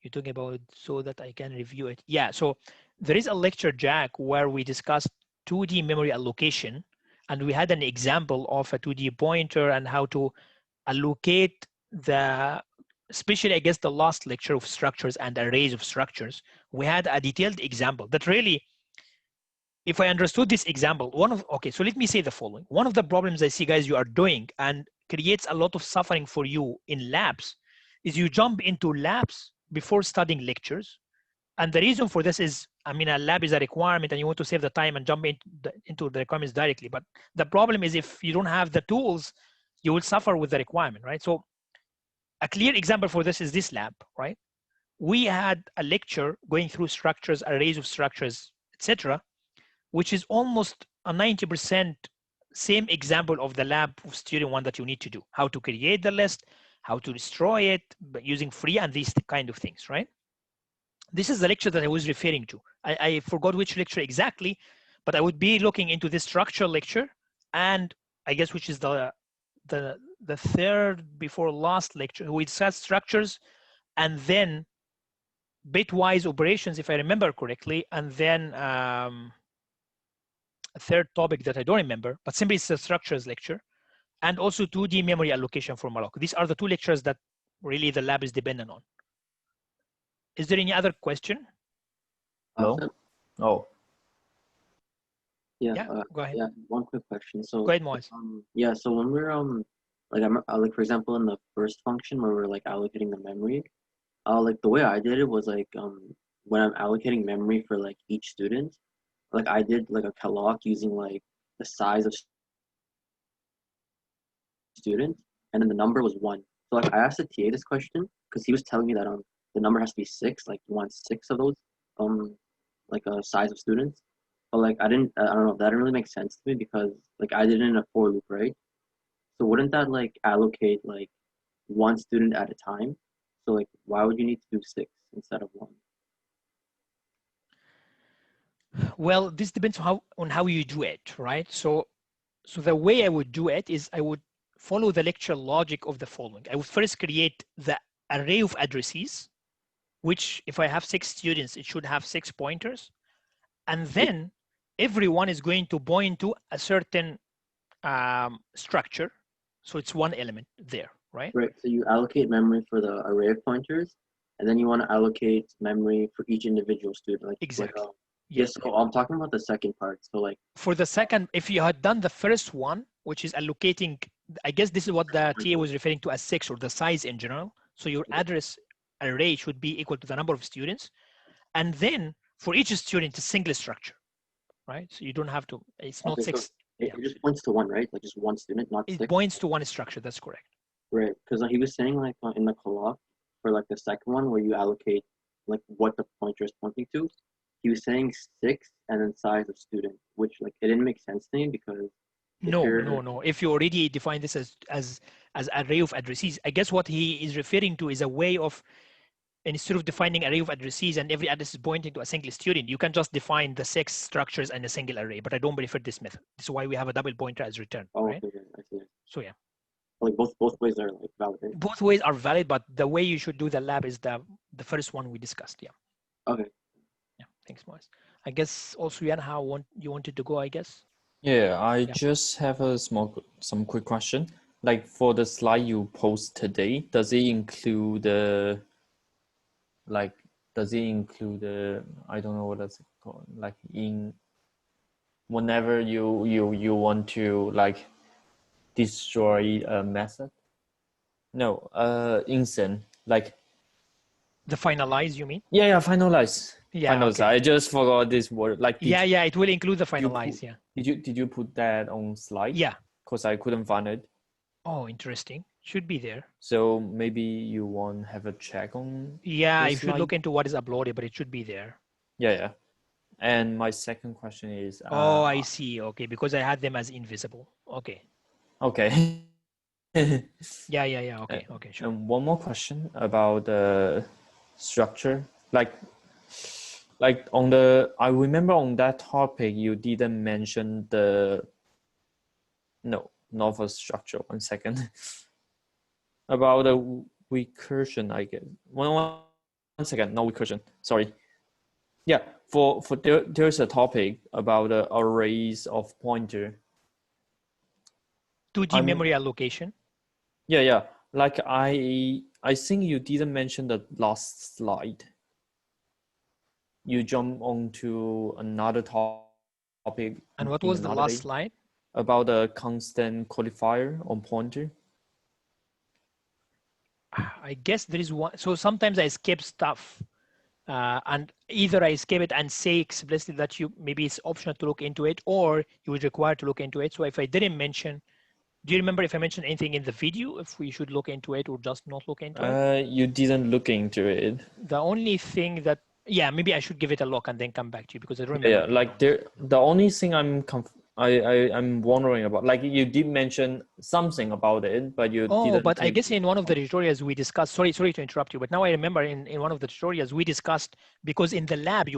you talking about so that I can review it? Yeah, so there is a lecture, Jack, where we discussed 2D memory allocation, and we had an example of a 2D pointer and how to allocate the, especially I guess the last lecture of structures and arrays of structures. We had a detailed example that really, if I understood this example, okay, so let me say the following. One of the problems I see, guys, you are doing and creates a lot of suffering for you in labs is you jump into labs before studying lectures. And the reason for this is, I mean, a lab is a requirement and you want to save the time and jump into the requirements directly. But the problem is if you don't have the tools, you will suffer with the requirement, right? So a clear example for this is this lab, right? We had a lecture going through structures, arrays of structures, etc., which is almost a 90% same example of the lab of student one that you need to do. How to create the list, how to destroy it using free and these kind of things, right? This is the lecture that I was referring to. I forgot which lecture exactly, but I would be looking into this structure lecture, and I guess which is the third before last lecture. We discussed structures and then bitwise operations, if I remember correctly, and then a third topic that I don't remember, but simply it's a structures lecture, and also 2D memory allocation for Morocco. These are the two lectures that really the lab is dependent on. Is there any other question? Hello? Oh, Yeah, Yeah, go ahead. yeah, one quick question. So Go ahead, Moaz. yeah, so when we're like for example in the first function where we're like allocating the memory, like the way I did it was like when I'm allocating memory for like each student, like I did like a calloc using like the size of student, and then the number was 1. So like I asked the TA this question because he was telling me that the number has to be 6, like you want 6 of those like a size of students. But like I don't know, that didn't really make sense to me because like I did it in a for loop, right? So wouldn't that like allocate like one student at a time? So like why would you need to do 6 instead of 1? Well, this depends on how you do it, right? So the way I would do it is I would follow the lecture logic of the following. I would first create the array of addresses, which if I have 6 students, it should have 6 pointers. And then everyone is going to point to a certain structure. So it's one element there, right? Right. So you allocate memory for the array of pointers, and then you want to allocate memory for each individual student. Like Exactly. Like, Yes. So I'm talking about the second part. So like for the second, if you had done the first one, which is allocating, I guess this is what the TA was referring to as 6 or the size in general. So your address array should be equal to the number of students. And then for each student, a single structure, right? So you don't have to, it's not 6. So it just points to 1, right? Like just one student, not 6. It points to one structure, that's correct. Right. Because he was saying like in the co-op for like the second one where you allocate like what the pointer is pointing to, he was saying 6 and then size of student, which like it didn't make sense to me because no. If you already define this as array of addresses, I guess what he is referring to is a way of, instead of defining array of addresses and every address is pointing to a single student, you can just define the 6 structures and a single array. But I don't prefer this method. This is why we have a double pointer as return. Oh, right? okay, I see. So yeah. Like both ways are like valid. Right? Both ways are valid, but the way you should do the lab is the first one we discussed. Yeah. Okay. Yeah. Thanks, Morris. I guess also Yan, you wanted to go, I guess. Yeah, I just have some quick question. Like for the slide you post today, does it include the I don't know what that's called, like in whenever you want to like destroy a method? No, instant, like the finalize, you mean? Yeah, finalize. Yeah, finalize. Okay. I just forgot this word. Like yeah, it will include the finalize. Yeah. Did you put that on slide? Yeah. Because I couldn't find it. Oh, interesting. Should be there. So maybe you want to have a check on. Yeah, if you look into what is uploaded, but it should be there. Yeah. And my second question is. Oh, I see. Okay, because I had them as invisible. Okay. Okay. Yeah. Okay, sure. And one more question about the structure, like on the, I remember on that topic you didn't mention the, no, not for structure. 1 second. About the recursion, I guess. One second, no recursion. Sorry. Yeah, for there's a topic about the arrays of pointer. 2D memory allocation. Yeah. Like I think you didn't mention the last slide. You jump onto another topic. And what was the last slide? About the constant qualifier on pointer. I guess there is one. So sometimes I skip stuff. And either I skip it and say explicitly that maybe it's optional to look into it, or you would require to look into it. So if I didn't mention, do you remember if I mentioned anything in the video, if we should look into it or just not look into it? You didn't look into it. The only thing that, yeah, maybe I should give it a look and then come back to you because I don't remember. Yeah, like the only thing I'm wondering about, like you did mention something about it, but you didn't. Oh, but I guess in one of the tutorials we discussed, sorry to interrupt you, but now I remember in one of the tutorials we discussed, because in the lab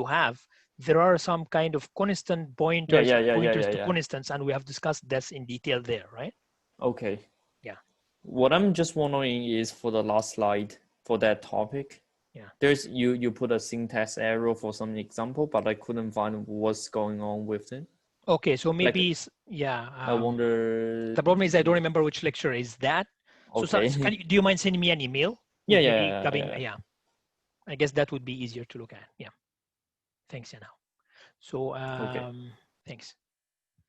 there are some kind of constant pointers, to constants, and we have discussed this in detail there, right? Okay. Yeah. What I'm just wondering is for the last slide for that topic. Yeah. There's you put a syntax error for some example, but I couldn't find what's going on with it. Okay, so maybe I wonder. The problem is I don't remember which lecture is that. Okay. So do you mind sending me an email? Yeah. I guess that would be easier to look at. Yeah. Thanks, Yana. So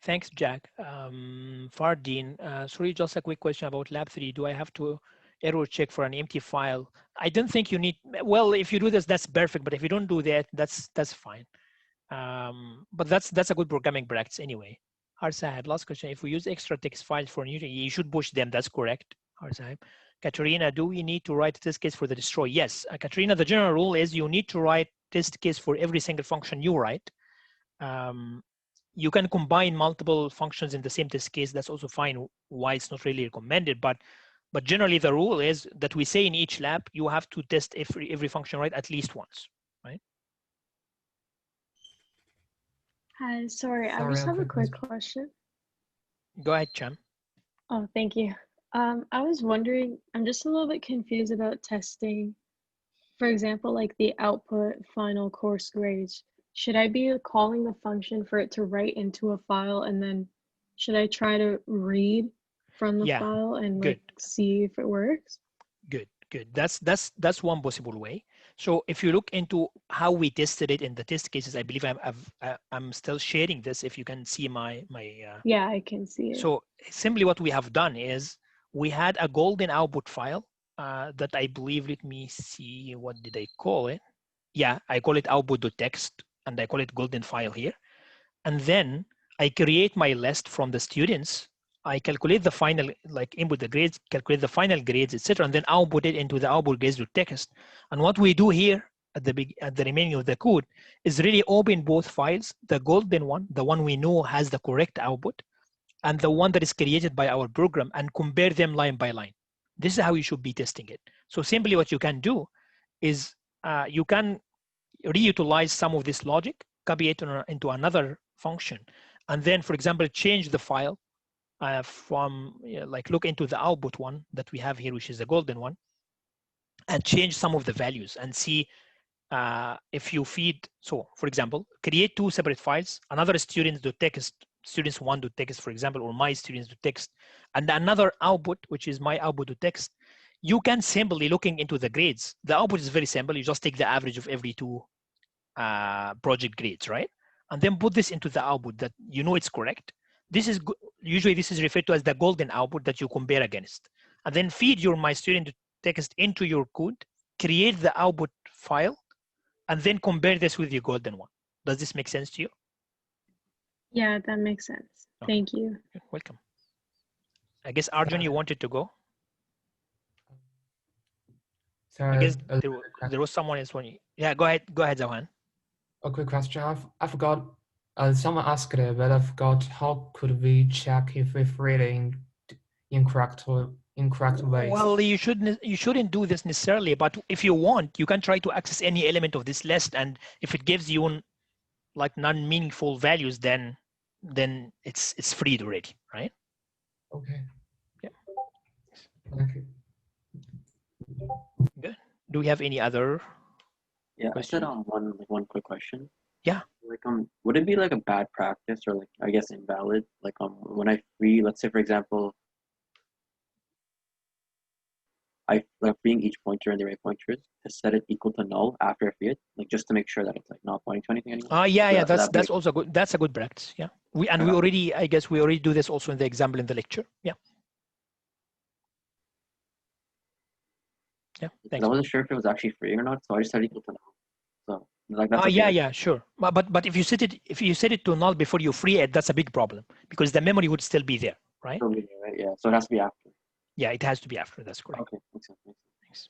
Thanks, Jack. Fardeen, sorry, just a quick question about Lab 3. Do I have to error check for an empty file? I don't think you need. Well, if you do this, that's perfect. But if you don't do that, that's fine. But that's a good programming practice anyway. Harsahib, last question. If we use extra text files for new, you should push them. That's correct. Harsahib. Katerina, do we need to write a test case for the destroy? Yes, Katerina, the general rule is you need to write test case for every single function you write. You can combine multiple functions in the same test case. That's also fine. Why it's not really recommended, but generally the rule is that we say in each lab you have to test every function right at least once, right? Hi, sorry, I Sorry, just a have a quick quick question. Go ahead, Chan. Oh, thank you. I was wondering, I'm just a little bit confused about testing. For example, like the output final course grades. Should I be calling the function for it to write into a file, and then should I try to read from the Yeah, file and good. like see if it works? Good. That's one possible way. So if you look into how we tested it in the test cases, I believe I'm still sharing this. If you can see my Yeah, I can see it. So simply what we have done is we had a golden output file that I believe, let me see, what did I call it? Yeah, I call it output.txt, and I call it golden file here. And then I create my list from the students. I calculate the final, like input the grades, calculate the final grades, etc., and then output it into the output grades.txt. And what we do here at the remaining of the code is really open both files, the golden one, the one we know has the correct output, and the one that is created by our program, and compare them line by line. This is how you should be testing it. So simply what you can do is you can reutilize some of this logic, copy it into another function, and then, for example, change the file from, like, look into the output one that we have here, which is the golden one, and change some of the values and see if you feed. So for example, create two separate files, another students.txt, students1.txt, for example, or my students.txt, and another output, which is my output.txt. You can simply, looking into the grades, the output is very simple. You just take the average of every two project grades, right? And then put this into the output that you know it's correct. This is usually this is referred to as the golden output that you compare against. And then feed your my student.txt into your code, create the output file, and then compare this with your golden one. Does this make sense to you? Yeah, that makes sense. Okay. Thank you. You're welcome. I guess Arjun, you wanted to go? Sorry, I guess there was someone else. Yeah, go ahead, Zahan. a quick question. I forgot. Someone asked it, but I forgot. How could we check if we're reading incorrect ways? Well, you shouldn't do this necessarily, but if you want, you can try to access any element of this list, and if it gives you like non-meaningful values, then it's freed already, right? Okay. Yeah. Thank you. Good. Do we have any other? Yeah, question? I said one quick question. Yeah. Like would it be like a bad practice, or like, I guess, invalid, like when I free, let's say for example, I like freeing each pointer and the array pointers to set it equal to null after I free it, like just to make sure that it's like not pointing to anything anymore. Yeah, Would that be that's also good. That's a good practice. Yeah. We already, I guess we already do this also in the example in the lecture. Yeah. Yeah. Thanks. I wasn't sure if it was actually free or not, so I just set it equal to null. So like that's okay. Yeah, sure. But if you set it to null before you free it, that's a big problem, because the memory would still be there, right? Still be there, right? Yeah. So it has to be after. Yeah, it has to be after. That's correct. Okay, makes sense. Thanks.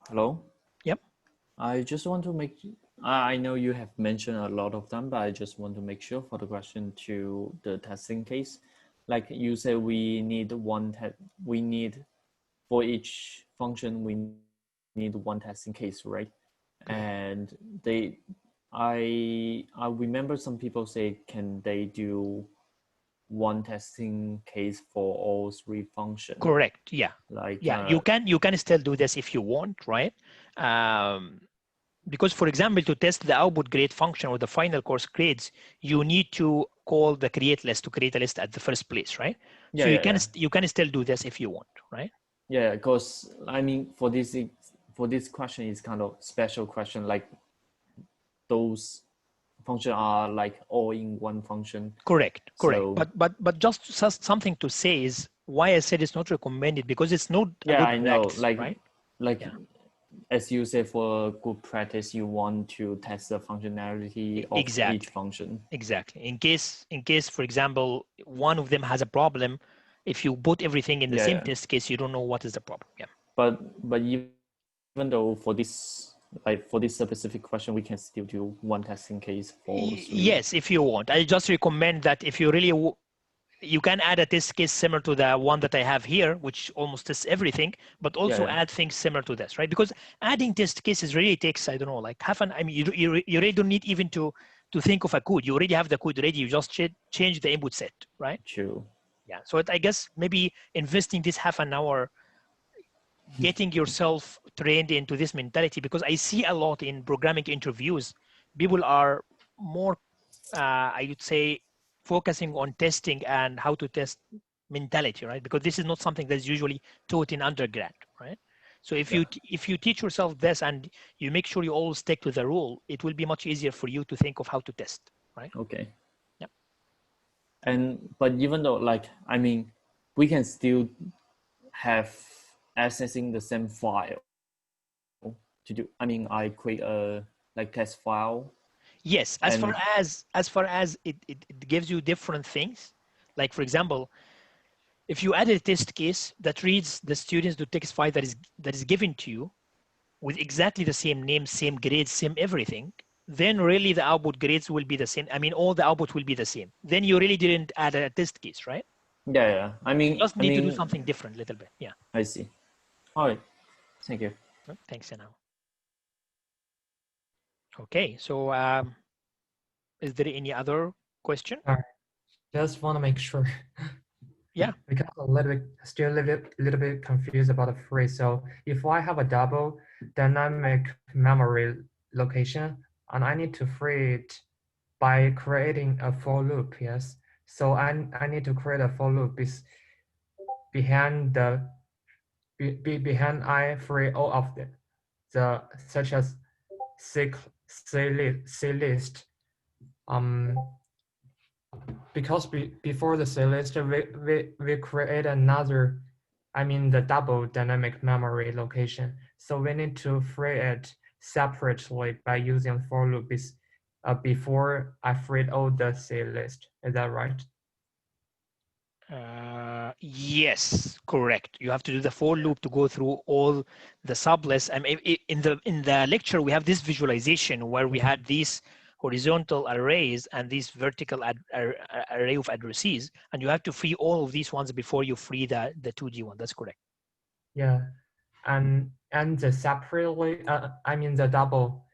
Hello? Yep. I just want to make, I know you have mentioned a lot of them, but I just want to make sure for the question to the testing case. Like you said, we need for each function, we need one testing case, right? And I remember some people say, can they do one testing case for all three functions? Correct. Yeah. Like you can still do this if you want, right? Because, for example, to test the output grade function or the final course grades, you need to call the create list to create a list at the first place, right? Yeah, so yeah, you can still do this if you want, right? Yeah, because I mean, for this question is kind of special question, like those functions are like all in one function. Correct. So, but just something to say is why I said it's not recommended, because it's not a good I know, practice, right? As you say, for good practice, you want to test the functionality of each function. Exactly. In case, for example, one of them has a problem, if you put everything in the same test case, you don't know what is the problem. Yeah. But even even though for this specific question, we can still do one testing case for 3. Yes, if you want. I just recommend that if you really you can add a test case similar to the one that I have here, which almost tests everything, but also Yeah. add things similar to this, right? Because adding test cases really takes, I don't know, like half an, I mean, you really don't need even to think of a code. You already have the code ready. You just change the input set, right? True. Yeah. So I guess maybe investing this half an hour, getting yourself trained into this mentality, because I see a lot in programming interviews, people are more, I would say, focusing on testing and how to test mentality, right? Because this is not something that's usually taught in undergrad, right? So if you teach yourself this and you make sure you all stick to the rule, it will be much easier for you to think of how to test, right? Okay. Yeah. But even though, like, I mean, we can still have accessing the same file to do. I mean, I create a like test file. Yes, as far as it gives you different things. Like for example, if you add a test case that reads the students to text file that is given to you with exactly the same name, same grades, same everything, then really the output grades will be the same. I mean, all the output will be the same. Then you really didn't add a test case, right? Yeah. I mean, you just need to do something different a little bit. Yeah. I see. All right. Thank you. Thanks, Anna. Okay, so is there any other question? Just want to make sure. Yeah. Because still a little bit confused about the phrase. So if I have a double dynamic memory location and I need to free it by creating a for loop, yes. So I need to create a for loop behind I free all of the such as C list. Because before the C list, we create another, I mean the double dynamic memory location. So we need to free it separately by using for loop before I freed all the C list. Is that right? Yes, correct. You have to do the for loop to go through all the sublists. I mean, in the lecture we have this visualization where we had these horizontal arrays and this vertical array of addresses, and you have to free all of these ones before you free the 2D one. That's correct. Yeah, and the separately, I mean the double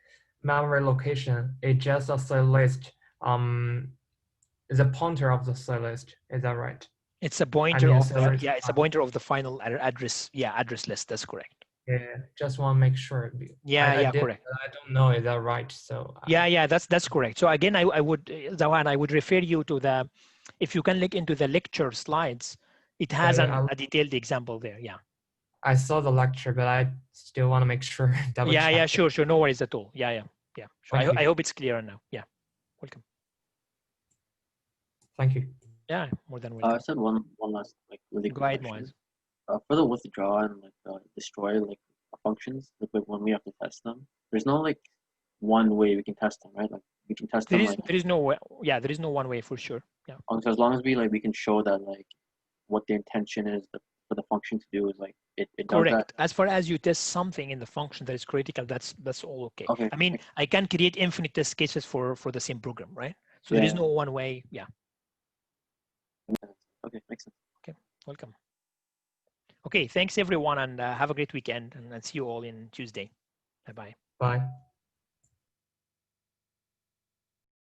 memory location is just a C list. The pointer of the C list. Is that right? It's a pointer of the it's a pointer of the final address. Yeah, address list. That's correct. Yeah, just want to make sure. Correct. I don't know, is that right? So yeah, that's correct. So again, I would, Zawan, I would refer you to the, if you can look into the lecture slides, it has a detailed example there. Yeah. I saw the lecture, but I still want to make sure. Yeah, sure. No worries at all. Yeah. Sure. I hope it's clear now. Yeah. Welcome. Thank you. Yeah, more than welcome. I said one last really quick question. Go ahead, for the withdraw and destroy functions, when we have to test them, there's no one way we can test them, right? Like we can test them. There is no way. Yeah, there is no one way for sure. Yeah. So as long as we can show that what the intention is for the function to do is it correct. Does that. As far as you test something in the function that is critical, that's all okay. Okay. I mean, I can create infinite test cases for the same program, right? So there is no one way. Yeah. Okay, makes sense. Okay, welcome. Okay, thanks everyone, and have a great weekend, and see you all in Tuesday. Bye-bye. Bye.